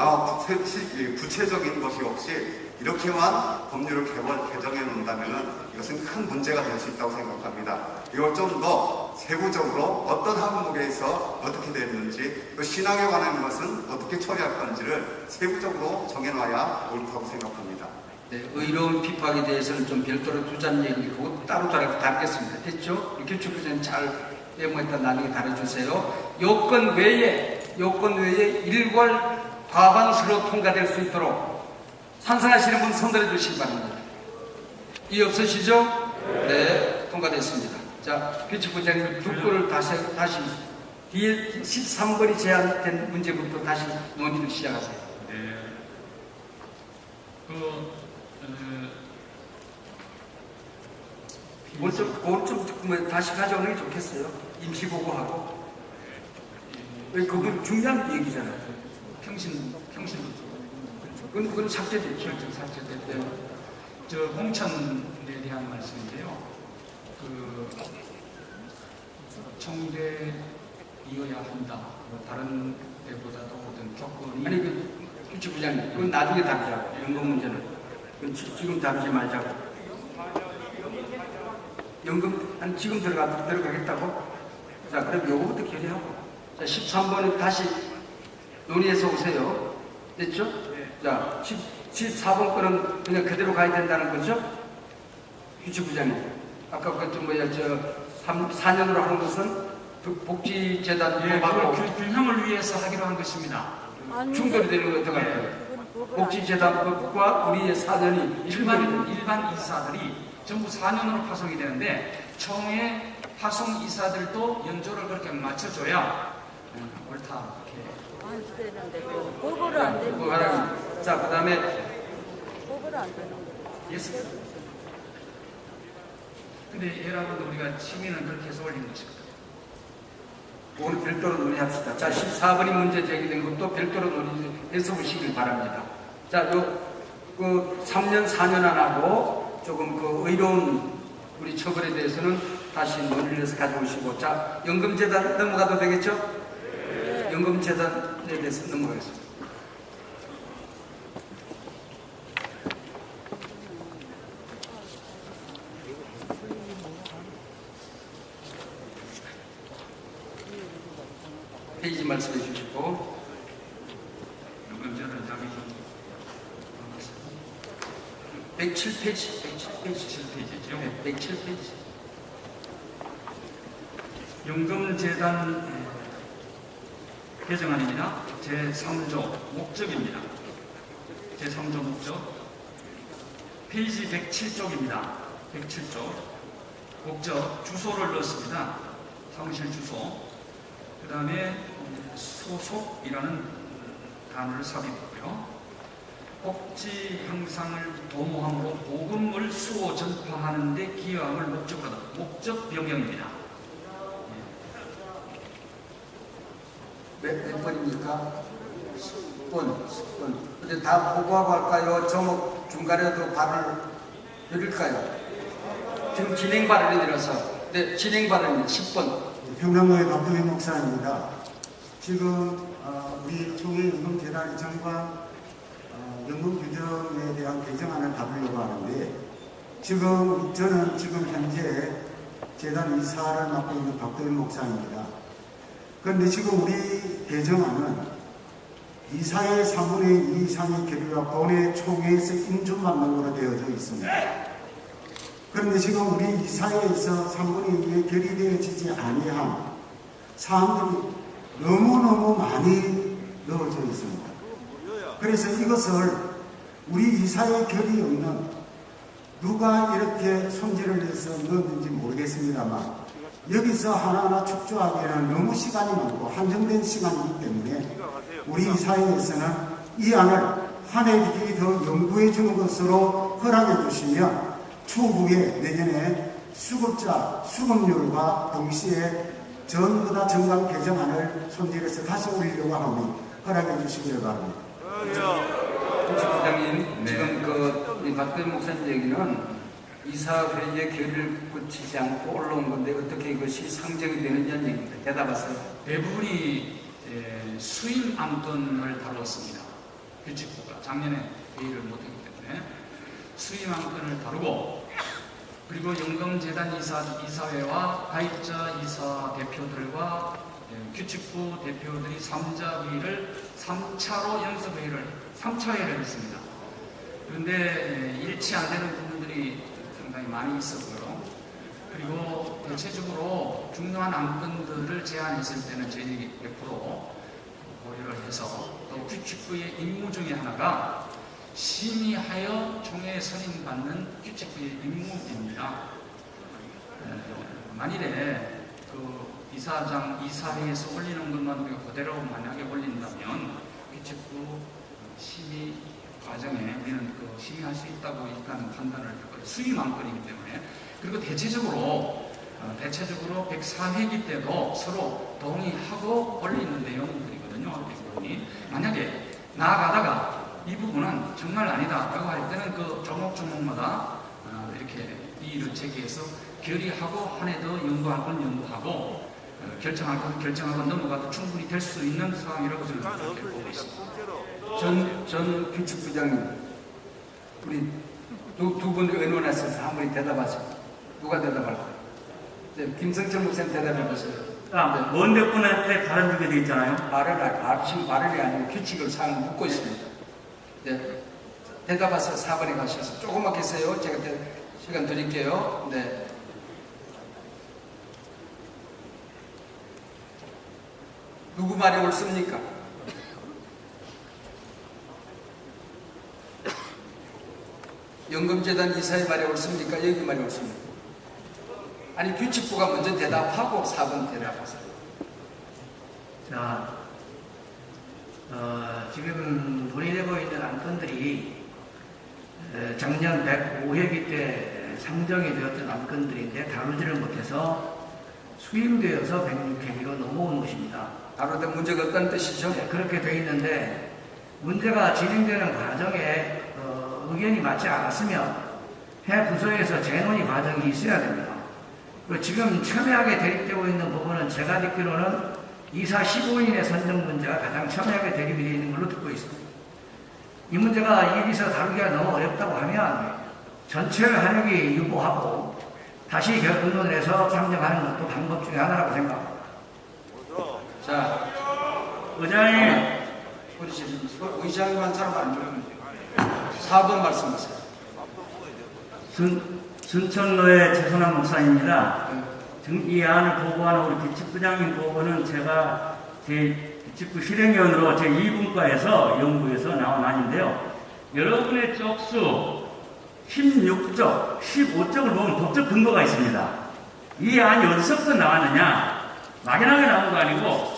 구체적인 것이 없이 이렇게만 법률을 개정해 놓는다면 이것은 큰 문제가 될 수 있다고 생각합니다. 이걸 좀 더 세부적으로 어떤 항목에서 어떻게 됐는지 또 신앙에 관한 것은 어떻게 처리할 건지를 세부적으로 정해놔야 옳다고 생각합니다. 네, 의로운 핍박에 대해서는 좀 별도로 두자는 얘기 그거 따로 다루겠습니다. 됐죠? 규칙부는 잘 메모했다 나중에 다뤄주세요. 요건 외에 일괄 과반수로 통과될 수 있도록 찬성하시는 분 손들어 주시기 바랍니다. 이해 없으시죠? 네, 통과됐습니다. 자, 규칙부장님 두 다시 뒤에 13번이 제한된 문제부터 다시 논의를 시작하세요. 네. 그걸 좀 다시 가져오는 게 좋겠어요. 임시보고하고. 왜 그건 중요한 얘기잖아요. 평신도 그건 삭제됐죠. 삭제됐고요. 저 공천에 대한 말씀인데요. 그 총대이어야 한다. 뭐 다른 데보다도 어떤 조건이 아니 그 규칙부장님 그건 나중에 다루자고. 연금 문제는 그건 지금 다루지 말자고. 연금 한 지금 들어가겠다고? 자 그럼 요거부터 결의하고. 자 13번은 다시 논의해서 오세요. 됐죠? 네. 자 14번 거는 그냥 그대로 가야 된다는 거죠? 규칙부장님. 아까 그저 4년으로 하는 것은 복지재단 예, 하고 균형을 위해서 하기로 한 것입니다. 충돌이 되는 거 어떡할까요? 복지재단법과 우리의 4년이 일반 이사들이 전부 4년으로 파송이 되는데 총회 파송 이사들도 연조를 그렇게 맞춰줘야 옳다 이렇게. 안 되는데 그거를 안 되는데 자, 그 다음에 그거를 안 되는데 예스. 근데 여러분 우리가 취미는 그렇게 해서 올린 것입니다. 오늘 별도로 논의합시다. 자, 14번이 문제 제기된 것도 별도로 논의해서 보시길 바랍니다. 자, 그 3년, 4년 안 하고 조금 그 의로운 우리 처벌에 대해서는 다시 논의를 해서 가져오시고, 자, 연금재단 넘어가도 되겠죠? 연금재단에 대해서 넘어가겠습니다. 페이지 말씀해 주시고, 연금재단 장이 107페이지, 7페이지죠. 네, 107페이지. 연금재단 개정안입니다. 제3조 목적입니다. 제3조 목적 페이지 107쪽입니다. 107쪽 목적 주소를 넣습니다. 사무실 주소. 그 다음에 소속이라는 단어를 삽입했고요. 복지 향상을 도모함으로 복음을 수호 전파하는 데 기여함을 목적으로 하다. 목적 변경입니다. 몇 번입니까? 10번. 근데 다 보고하고 할까요? 제목 중간에도 발언을 드릴까요? 지금 진행 발언이 들어서. 네, 진행 발언이 10번. 평남로의 박동희 목사입니다. 지금 우리 총회연금재단 정관 연금 규정에 대한 개정안을 다루려고 하는데, 지금 저는 지금 현재 재단 이사를 맡고 있는 박동희 목사입니다. 그런데 지금 우리 개정안은 이사의 3분의 2 이상의 결의가 본회 총회에서 인준받는 것으로 되어져 있습니다. 그런데 지금 우리 이사회에서 3분의 2에 결의되어지지 아니한 사항들이 너무너무 많이 넣어져 있습니다. 그래서 이것을 우리 이사회 결의 없는 누가 이렇게 손질을 해서 넣었는지 모르겠습니다만, 여기서 하나하나 축조하기에는 너무 시간이 많고 한정된 시간이기 때문에 우리 이사회에서는 이 안을 한 해 더 연구해 주는 것으로 허락해 주시면 추후에 내년에 수급자 수급률과 동시에 전부 다 정강 개정안을 손질해서 다시 올리려고 하니 허락해 주시기를 바랍니다. 부장님, 지금 우리 박대현 목사님 얘기는 이사회의 결의를 거치지 않고 올라온 건데 어떻게 이것이 상정이 되느냐는 얘기입니다. 대답하세요. 대부분이 수임 안건을 다루었습니다. 규칙부가 작년에 회의를 못했기 때문에 수임 안건을 다루고, 그리고 연금재단 이사회와 가입자 이사 대표들과 규칙부 대표들이 3자 회의를 3차로 연습회의를 3차 회의를 했습니다. 그런데 일치 안 되는 부분들이 상당히 많이 있었고요. 그리고 대체적으로 중요한 안건들을 제안했을 때는 저희들이 100% 고려를 해서, 또 규칙부의 임무 중에 하나가 심의하여 총회에 선임받는 규칙부의 임무입니다. 만일에 그 이사회에서 올리는 것만 우리가 그대로 만약에 올린다면 규칙부 심의 과정에 우리는 그 심의할 수 있다고 일단 판단을 했고요. 수임 안건이기 때문에. 그리고 대체적으로 104회기 때도 서로 동의하고 올리는 내용들이거든요. 이 부분이. 만약에 나아가다가 이 부분은 정말 아니다라고 할 때는 그 조목마다 이렇게 이의를 제기해서 결의하고 한 해 더 연구할 건 연구하고 결정할 건 결정하고 넘어가도 충분히 될 수 있는 상황이라고 저는 그렇게 보고 있습니다. 전 규칙부장님, 우리 두 분 의논하셔서 한 분이 대답하세요. 누가 대답할까요? 네, 김성철 목사님 대답해보세요. 먼 분한테 발언 주게 돼 있잖아요. 지금 발언이 아니고 규칙을 사항을 묻고 있습니다. 네, 대답하세요. 4번에 가셔서 조금만 계세요. 제가 시간 드릴게요. 네. 누구 말이 옳습니까? 연금재단 이사의 말이 옳습니까? 여기 말이 옳습니까? 아니, 규칙부가 먼저 대답하고 4번 대답하세요. 자, 지금 논의되고 있는 안건들이 작년 105회기 때 상정이 되었던 안건들인데 다루지를 못해서 수임되어서 106회기로 넘어온 것입니다. 다루던 문제가 어떤 뜻이죠? 네, 그렇게 돼 있는데 문제가 진행되는 과정에 의견이 맞지 않았으면 해 부서에서 재논의 과정이 있어야 됩니다. 그리고 지금 첨예하게 대립되고 있는 부분은 제가 듣기로는 이사 15인의 선정 문제가 가장 첨예하게 대립이 되어 있는 걸로 듣고 있습니다. 이 문제가 이 일에서 다루기가 너무 어렵다고 하면 전체를 하려기 유보하고 다시 결론을 내서 상정하는 것도 방법 중에 하나라고 생각합니다. 자, 의장님, 우리 지금 의장님한 사람 안 주면 4번 말씀하세요. 순천로의 최선한 목사입니다. 이 안을 보고하는 우리 기축부장님 보고는 제가 제 기축부 실행위원으로 제 2분과에서 연구에서 나온 안인데요. 여러분의 쪽수 16쪽, 15쪽을 보면 법적 근거가 있습니다. 이 안이 어디서부터 나왔느냐? 막연하게 나온 거 아니고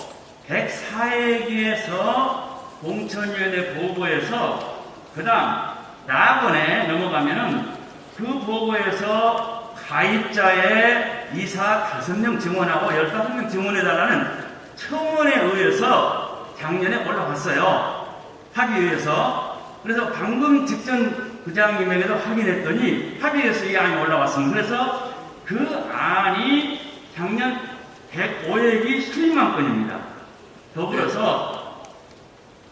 104회기에서 공천위원회 보고에서 그 다음 낙원에 넘어가면은 그 보고에서 가입자의 이사 5명 증언하고 15명 증언해달라는 청원에 의해서 작년에 올라왔어요. 합의회에서. 그래서 방금 직전 부장님에게도 확인했더니 합의해서 이 안이 올라왔습니다. 그래서 그 안이 작년 105회기 수임안 건입니다. 더불어서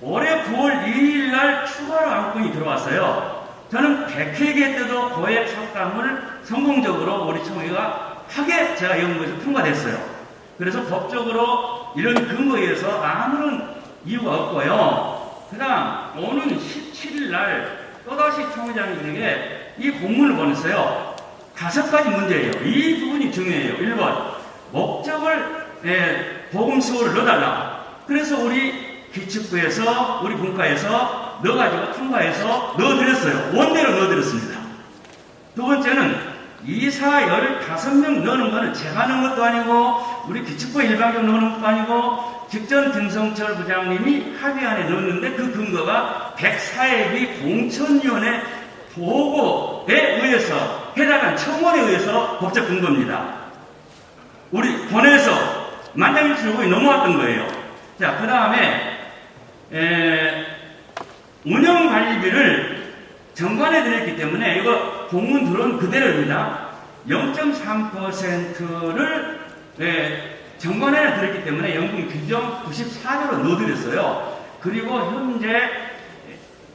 올해 9월 2일 날 추가로 안건이 들어왔어요. 저는 100회기 때도 고액 삭감을 성공적으로 우리 총회가 하게 제가 연구해서 통과됐어요. 그래서 법적으로 이런 근거에 의해서 아무런 이유가 없고요. 그 다음 오는 17일 날 또다시 총회장님에게 이 공문을 보냈어요. 5가지 문제예요. 이 부분이 중요해요. 1번 목적을 보금수호를 넣어달라. 그래서 우리 기축부에서 우리 분과에서 넣어가지고 통과해서 넣어드렸어요. 원대로 넣어드렸습니다. 두 번째는 이사 15명 넣는 거는 제가 넣은 것도 아니고 우리 기축부 일방적으로 넣는 것도 아니고 직전 김성철 부장님이 합의안에 넣었는데 그 근거가 104회기 공천위원회 보고에 의해서 해당한 청원에 의해서 법적 근거입니다. 우리 본회에서 만장일치로 넘어왔던 거예요. 자, 그 다음에 운영관리비를 정관해 드렸기 때문에 이거 공문 들어온 그대로입니다. 0.3%를 정관해 드렸기 때문에 연금 규정 94조로 넣어드렸어요. 그리고 현재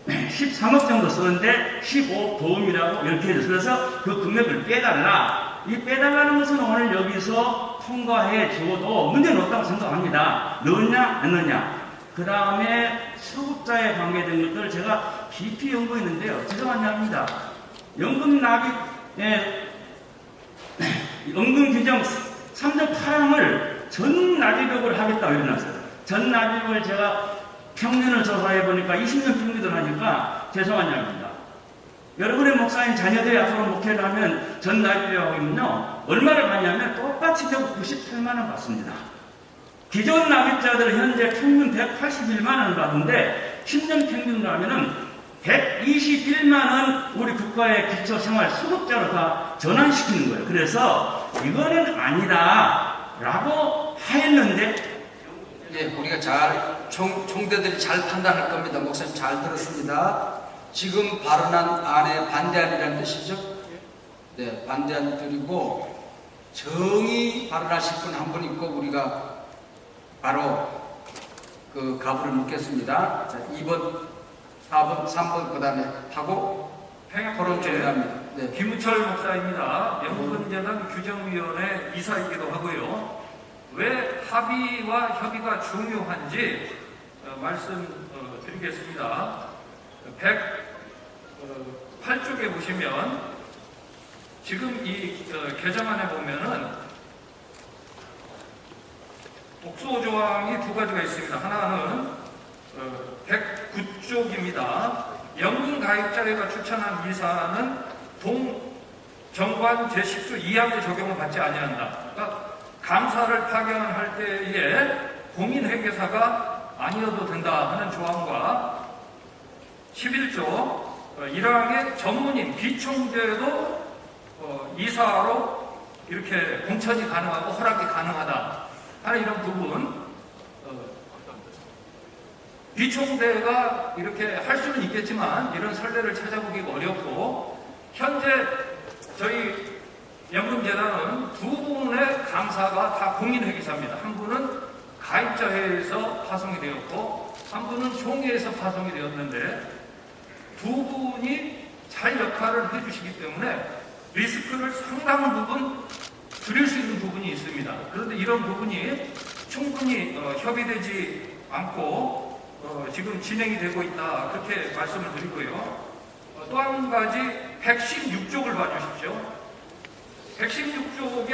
13억 정도 쓰는데 15 보험이라고 이렇게 해줬어요. 그래서 그 금액을 빼달라. 이 빼달라는 것은 오늘 여기서 통과해 줘도 문제는 없다고 생각합니다. 넣었냐 안 넣었냐. 그 다음에 수급자에 관계된 것들 제가 깊이 연구했는데요. 죄송합니다. 연금 납입, 연금 규정 3.8항을 전 납입액을 하겠다고 일어났어요. 전 납입을 제가 평년을 조사해 보니까 20년 평균을 하니까 죄송한 이야기입니다. 여러분의 목사님 자녀들이 앞으로 목회를 하면 전 납입액하면요 얼마를 받냐면 똑같이 198만원 받습니다. 기존 납입자들은 현재 평균 181만원을 받는데 10년 평균으로 하면은 121만원 우리 국가의 기초생활 수급자로 다 전환시키는 거예요. 그래서 이거는 아니다 라고 하였는데 우리가 총대들이 잘 판단할 겁니다. 목사님 잘 들었습니다. 지금 발언한 안에 반대하리라는 뜻이죠? 네, 반대한 들이고 정의 발언하실 분 한 분 있고 우리가 바로 그 가부를 묻겠습니다. 자, 2번, 4번, 3번 그 다음에 하고 토론 준비합니다. 네. 김우철 목사입니다. 연금재단 규정위원회 이사이기도 하고요. 왜 합의와 협의가 중요한지 말씀드리겠습니다. 108쪽에 보시면 지금 이 개정안에 보면은 복소 조항이 2가지가 있습니다. 하나는 109쪽입니다. 연금 가입자회가 추천한 이사는 정관 제10조 2항의 적용을 받지 아니한다. 그러니까 감사를 파견할 때에 공인회계사가 아니어도 된다 하는 조항과 11조 1항의 전문인 비총재도 이사로 이렇게 공천이 가능하고 허락이 가능하다 하는 이런 부분, 비총대가 이렇게 할 수는 있겠지만 이런 선례를 찾아보기가 어렵고, 현재 저희 연금재단은 두 분의 감사가 다 공인회계사입니다. 한 분은 가입자회에서 파송이 되었고 한 분은 총회에서 파송이 되었는데, 두 분이 잘 역할을 해주시기 때문에 리스크를 상당 부분 줄일 수 있는 부분이 있습니다. 그런데 이런 부분이 충분히 협의되지 않고 지금 진행이 되고 있다, 그렇게 말씀을 드리고요. 또 한 가지 116쪽을 봐주십시오. 116쪽에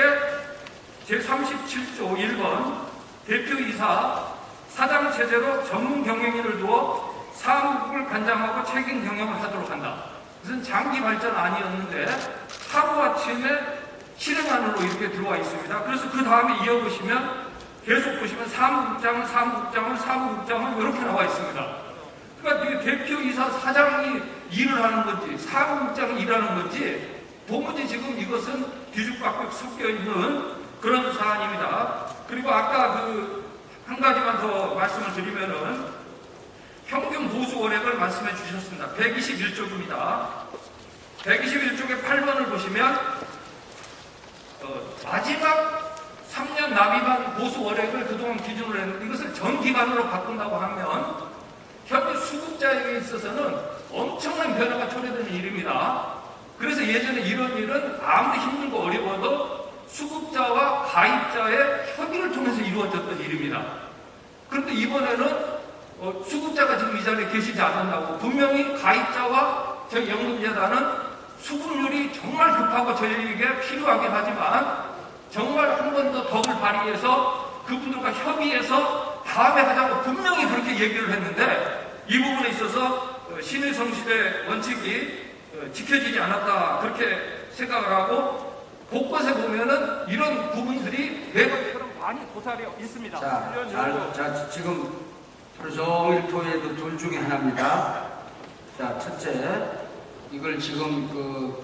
제37조 1번 대표이사 사장체제로 전문 경영인을 두어 사무국을 관장하고 책임 경영을 하도록 한다. 무슨 장기 발전 아니었는데 하루아침에 실행안으로 이렇게 들어와 있습니다. 그래서 그 다음에 이어보시면 계속 보시면 사무국장은 이렇게 나와 있습니다. 그러니까 대표이사 사장이 일을 하는 건지 사무국장이 일하는 건지 도무지 지금 이것은 뒤죽박죽 섞여 있는 그런 사안입니다. 그리고 아까 한 가지만 더 말씀을 드리면은 평균 보수 월액을 말씀해 주셨습니다. 121쪽입니다. 121쪽의 8번을 보시면 마지막 3년 납입한 보수 월액을 그동안 기준으로 했는데 이것을 전기간으로 바꾼다고 하면 현재 수급자에게 있어서는 엄청난 변화가 초래되는 일입니다. 그래서 예전에 이런 일은 아무리 힘들고 어려워도 수급자와 가입자의 협의를 통해서 이루어졌던 일입니다. 그런데 이번에는 수급자가 지금 이 자리에 계시지 않는다고, 분명히 가입자와 저희 연금재단은 수급률이 정말 급하고 저희에게 필요하긴 하지만 정말 한 번 더 덕을 발휘해서 그분들과 협의해서 다음에 하자고 분명히 그렇게 얘기를 했는데, 이 부분에 있어서 신의 성실의 원칙이 지켜지지 않았다, 그렇게 생각을 하고, 곳곳에 보면은 이런 부분들이 매번 많이 고사되어 있습니다. 자, 지금 하루 종일 토의해도 둘 중에 하나입니다. 자, 첫째, 이걸 지금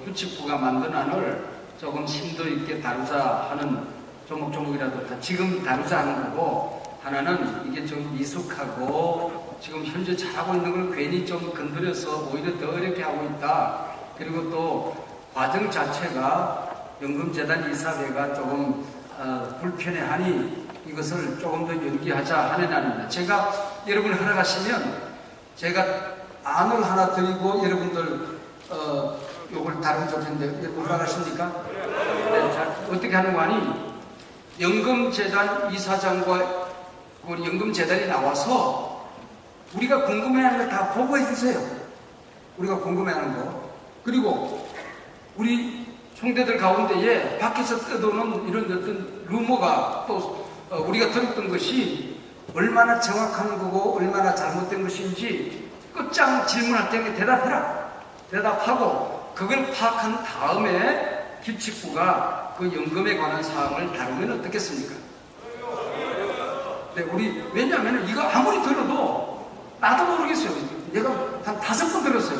규칙부가 만든 안을 조금 심도 있게 다루자 하는 조목조목이라도 다 지금 다루자 하는 거고, 하나는 이게 좀 미숙하고 지금 현재 잘하고 있는 걸 괜히 좀 건드려서 오히려 더 어렵게 하고 있다. 그리고 또 과정 자체가 연금재단 이사회가 조금 불편해하니 이것을 조금 더 연기하자 하는 안입니다. 제가 여러분 허락하시면 제가 안을 하나 드리고 여러분들 요걸 다루면 좋을 텐데 여러분 허락하십니까? 네, 자, 어떻게 하는 거 아니? 연금재단 이사장과 우리 연금재단이 나와서 우리가 궁금해하는 거 다 보고해 주세요. 우리가 궁금해하는 거. 그리고 우리 총대들 가운데에 밖에서 떠도는 이런 어떤 루머가 또 우리가 들었던 것이 얼마나 정확한 거고 얼마나 잘못된 것인지 끝장 질문할 때 대답해라. 대답하고 그걸 파악한 다음에 규칙부가 그 연금에 관한 사항을 다루면 어떻겠습니까? 네, 왜냐하면 이거 아무리 들어도 나도 모르겠어요. 내가 한 5번 들었어요.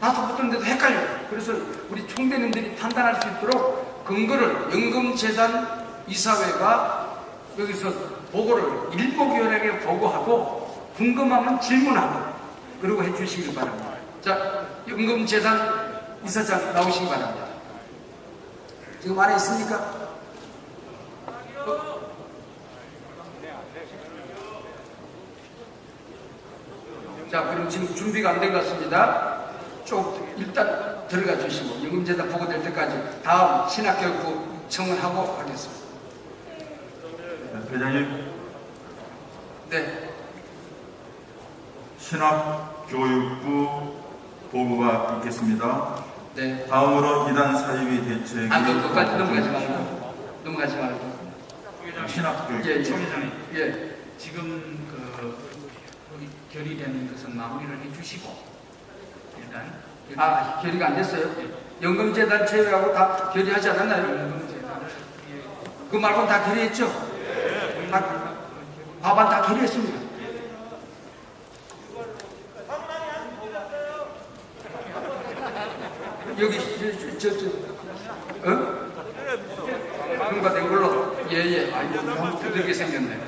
5번 들었는데도 헷갈려요. 그래서 우리 총대님들이 판단할 수 있도록 근거를 연금재단 이사회가 여기서 보고를 일목요연하게 보고하고 궁금하면 질문하고 그리고 해주시기 바랍니다. 자, 연금재단 이사장 나오시기 바랍니다. 지금 안에 있습니까? 자, 그럼 지금 준비가 안 된 것 같습니다. 쭉 일단 들어가 주시고 연금재단 보고될 때까지 다음 신학교육부 청원하고 하겠습니다. 회장님. 네. 신학교육부 보고가 있겠습니다. 네. 다음으로 이단 사이비 대책이 그것까지 넘어가지 말고. 신학교육. 예, 총회장님. 예. 지금 결의되는 것은 마무리를 해주시고 일단 결의가 안 됐어요? 연금재단 제외하고 다 결의하지 않았나요? 연금재단을 그 말고는 다 결의했죠? 과반 다 결의했습니다. 여기 통과된 걸로 예예. 아이고 너무 부드럽게 생겼네.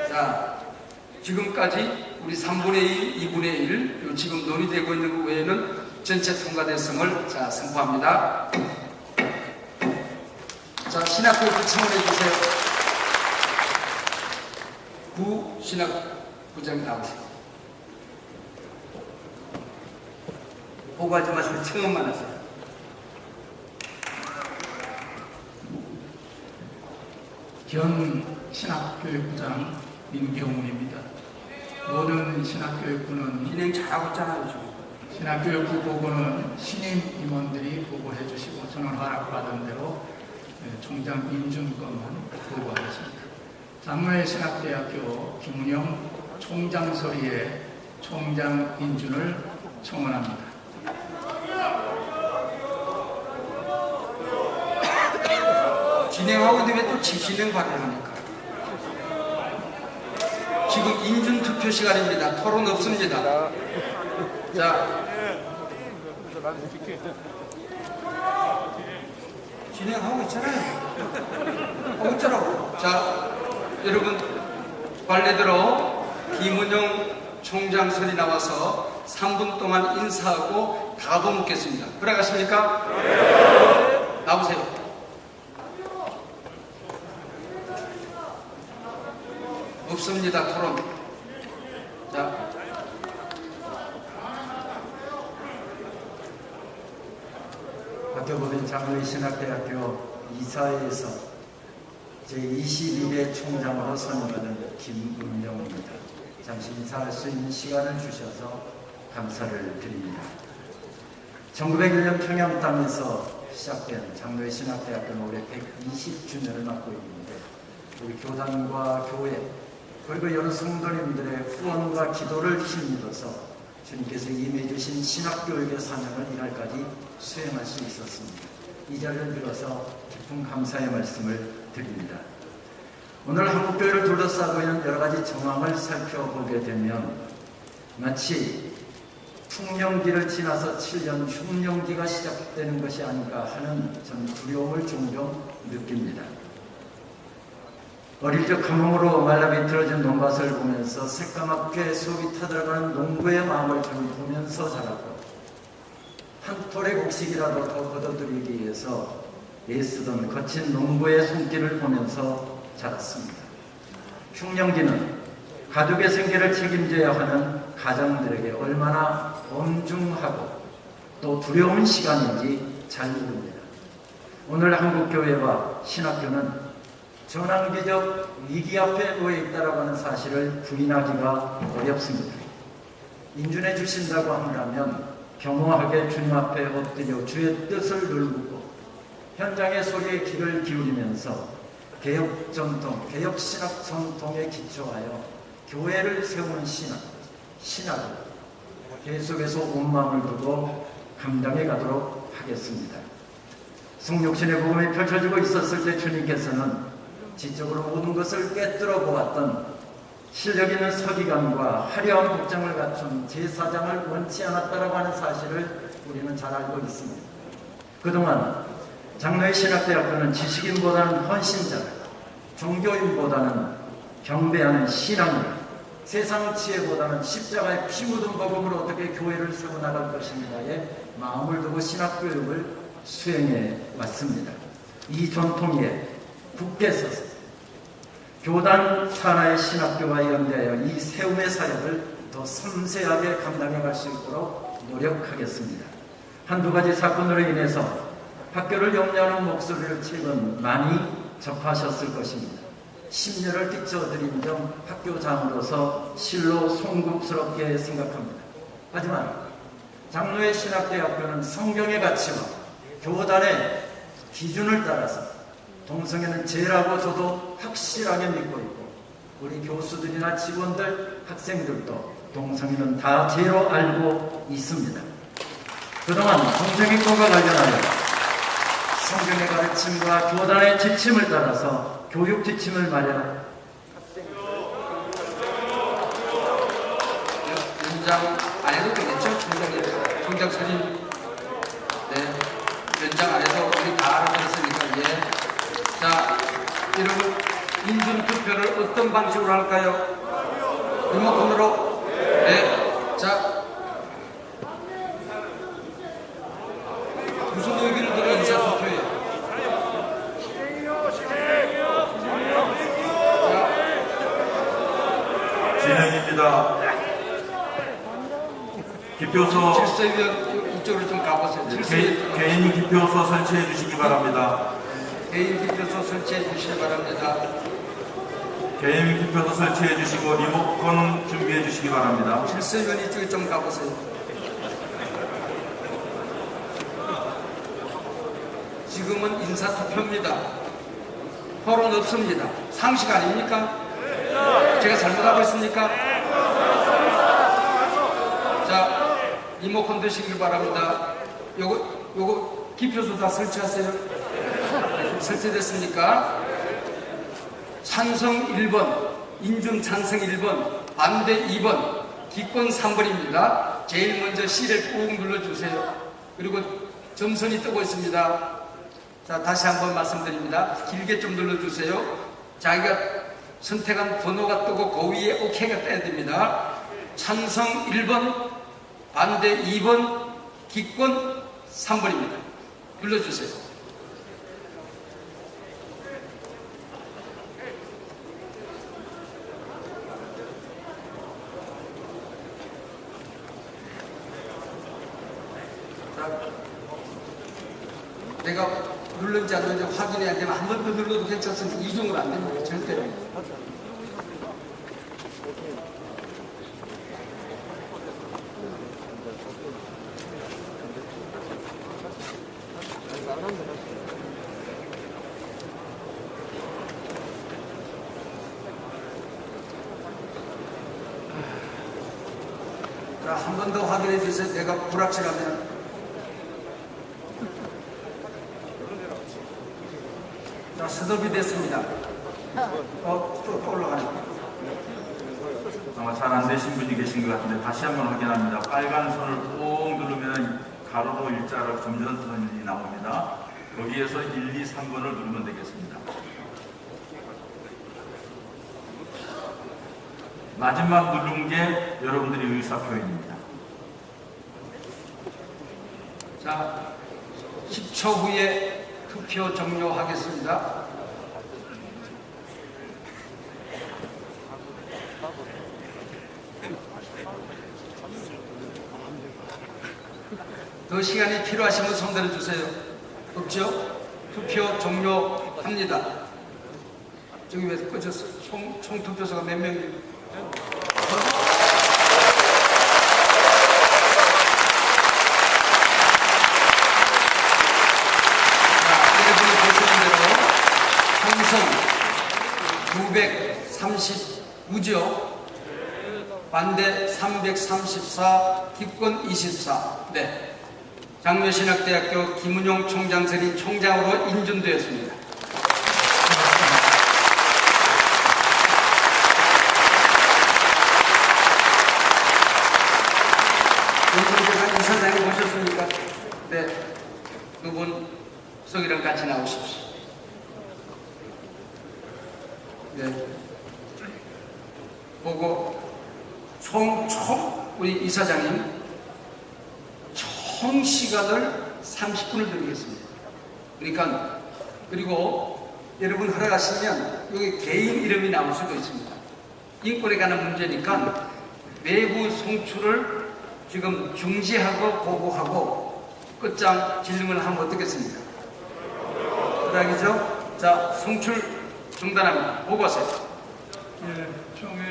자, 지금까지 우리 3분의 1, 2분의 1 지금 논의되고 있는 것 외에는 전체 통과됐음을 자 선포합니다. 자, 신학교부 청원해 주세요. 부 신학부장 나오시고 보고하지 마시고 청원만 하세요. 현 신학교육부장 민경훈입니다. 모든 신학교육부는 진행 잘하고 있잖아요 지금. 신학교육부 보고는 신임 임원들이 보고해 주시고 저는 허락받은 대로 총장 인준건만 보고하겠습니다. 장로회 신학대학교 김은영 총장서리의 총장 인준을 청원합니다. 진행하고 있는데 왜 또 진행 발언합니까? 지금 인준 투표 시간입니다. 토론 없습니다. 자, 진행하고 있잖아요. 어쩌라고? 자, 여러분 관례대로 김은영 총장 설이 나와서 3분 동안 인사하고 답을 묻겠습니다. 그래가십니까? 나오세요. 없습니다. 토론. 자, 학교법인 장로회 신학대학교 이사회에서 제22대 총장으로 선임받은 김은영입니다. 잠시 인사할 수 있는 시간을 주셔서 감사를 드립니다. 1901년 평양 땅에서 시작된 장로회 신학대학교는 올해 120주년을 맞고 있는데 우리 교단과 교회 그리고 여러 성도님들의 후원과 기도를 힘입어서 주님께서 임해 주신 신학교육의 사명을 이날까지 수행할 수 있었습니다. 이 자리를 빌어서 깊은 감사의 말씀을 드립니다. 오늘 한국교회를 둘러싸고 있는 여러 가지 정황을 살펴보게 되면 마치 풍년기를 지나서 7년 흉년기가 시작되는 것이 아닌가 하는 전 두려움을 종종 느낍니다. 어릴 적 가뭄으로 말라비틀어진 논밭을 보면서 새까맣게 수업이 타들어가는 농부의 마음을 좀 보면서 자랐고 한 톨의 곡식이라도 더 거둬들이기 위해서 애쓰던 거친 농부의 손길을 보면서 자랐습니다. 흉년기는 가족의 생계를 책임져야 하는 가장들에게 얼마나 엄중하고 또 두려운 시간인지 잘 모릅니다. 오늘 한국교회와 신학교는 전환기적 위기 앞에 놓여 있다고 하는 사실을 부인하기가 어렵습니다. 인준해 주신다고 한다면 겸허하게 주님 앞에 엎드려 주의 뜻을 늘묻고 현장의 소리에 귀를 기울이면서 개혁 전통, 개혁 신학 전통에 기초하여 교회를 세우는 신학을 계속해서 온 마음을 두고 감당해 가도록 하겠습니다. 성육신의 복음이 펼쳐지고 있었을 때 주님께서는 지적으로 모든 것을 꿰뚫어 보았던 실력 있는 서기관과 화려한 복장을 갖춘 제사장을 원치 않았다라고 하는 사실을 우리는 잘 알고 있습니다. 그동안 장로회 신학대학교는 지식인보다는 헌신자, 종교인보다는 경배하는 신앙인, 세상 지혜보다는 십자가의 피 묻은 복음으로 어떻게 교회를 세워나갈 것인가에 마음을 두고 신학교육을 수행해 왔습니다. 이 전통에 굳게 서서 교단 산하의 신학교와 연대하여 이 세움의 사역을 더 섬세하게 감당해 갈 수 있도록 노력하겠습니다. 한두 가지 사건으로 인해서 학교를 염려하는 목소리를 최근 많이 접하셨을 것입니다. 심려를 끼쳐드린 점 학교장으로서 실로 송구스럽게 생각합니다. 하지만 장로회 신학대학교는 성경의 가치와 교단의 기준을 따라서 동성애는 죄라고 저도 확실하게 믿고 있고 우리 교수들이나 직원들, 학생들도 동성애는 다 죄로 알고 있습니다. 그동안 동성애권과 관련하여 성경의 가르침과 교단의 지침을 따라서 교육 지침을 마련한 연장 안 해도 되겠죠? 총장 선임. 네. 어떤 방식으로 할까요? 리모컨으로? 네. 자, 무슨 의견을 들어 인사투표예요? 진행입니다. 기표소 질서위원 이쪽으로 좀 가보세요. 개인 기표소 설치해 주시기 바랍니다. 개인 기표소 설치해 주시기 바랍니다. 개인 기표소 설치해 주시고 리모컨 준비해 주시기 바랍니다. 질서위원 이쪽에 좀 가보세요. 지금은 인사투표입니다. 토론 없습니다. 상식 아닙니까? 제가 잘못하고 있습니까? 자, 리모컨 드시길 바랍니다. 요거 기표소 다 설치하세요. 설치됐습니까? 찬성 1번, 인준 찬성 1번, 반대 2번, 기권 3번입니다. 제일 먼저 C를 꾹 눌러주세요. 그리고 점선이 뜨고 있습니다. 자, 다시 한번 말씀드립니다. 길게 좀 눌러주세요. 자기가 선택한 번호가 뜨고 그 위에 OK가 떠야 됩니다. 찬성 1번, 반대 2번, 기권 3번입니다. 눌러주세요. 자, 내가 눌렀는지 안 눌렀는지 확인해야 되면 한 번 더 눌러도 괜찮습니다. 이중은 안 됩니다. 절대로. 자, 한 번 더 확인해 주세요. 내가 불확실하면. 자, 스톱이 됐습니다. 또 올라가네. 아마 잘 안 되신 분이 계신 것 같은데 다시 한번 확인합니다. 빨간 선을 꼭 누르면 가로로 일자로 점전선이 나옵니다. 거기에서 1, 2, 3번을 누르면 되겠습니다. 마지막 누른 게 여러분들의 의사표현입니다. 자, 10초 후에 투표 종료하겠습니다. 더 시간이 필요하시면 손 들어주세요. 없죠? 투표 종료합니다. 저기 왜 꺼졌어? 총 투표소가 몇 명이에요? 찬성 239죠. 반대 334, 기권 24. 네. 장묘신학대학교 김은용 총장선이 총장으로 인준되었습니다. 제가 이사장님 모셨습니까? 네. 두 분 속이랑 같이 나오십시오. 네. 보고 우리 이사장님 총 시간을 30분을 드리겠습니다. 그러니까 그리고 여러분 허락하시면 여기 개인 이름이 나올 수도 있습니다. 인권에 관한 문제니까 외부 송출을 지금 중지하고 보고하고 끝장 질문을 하면 어떻겠습니까? 그러기죠? 자, 송출 중단합니다. 보고하세요. 예, 총회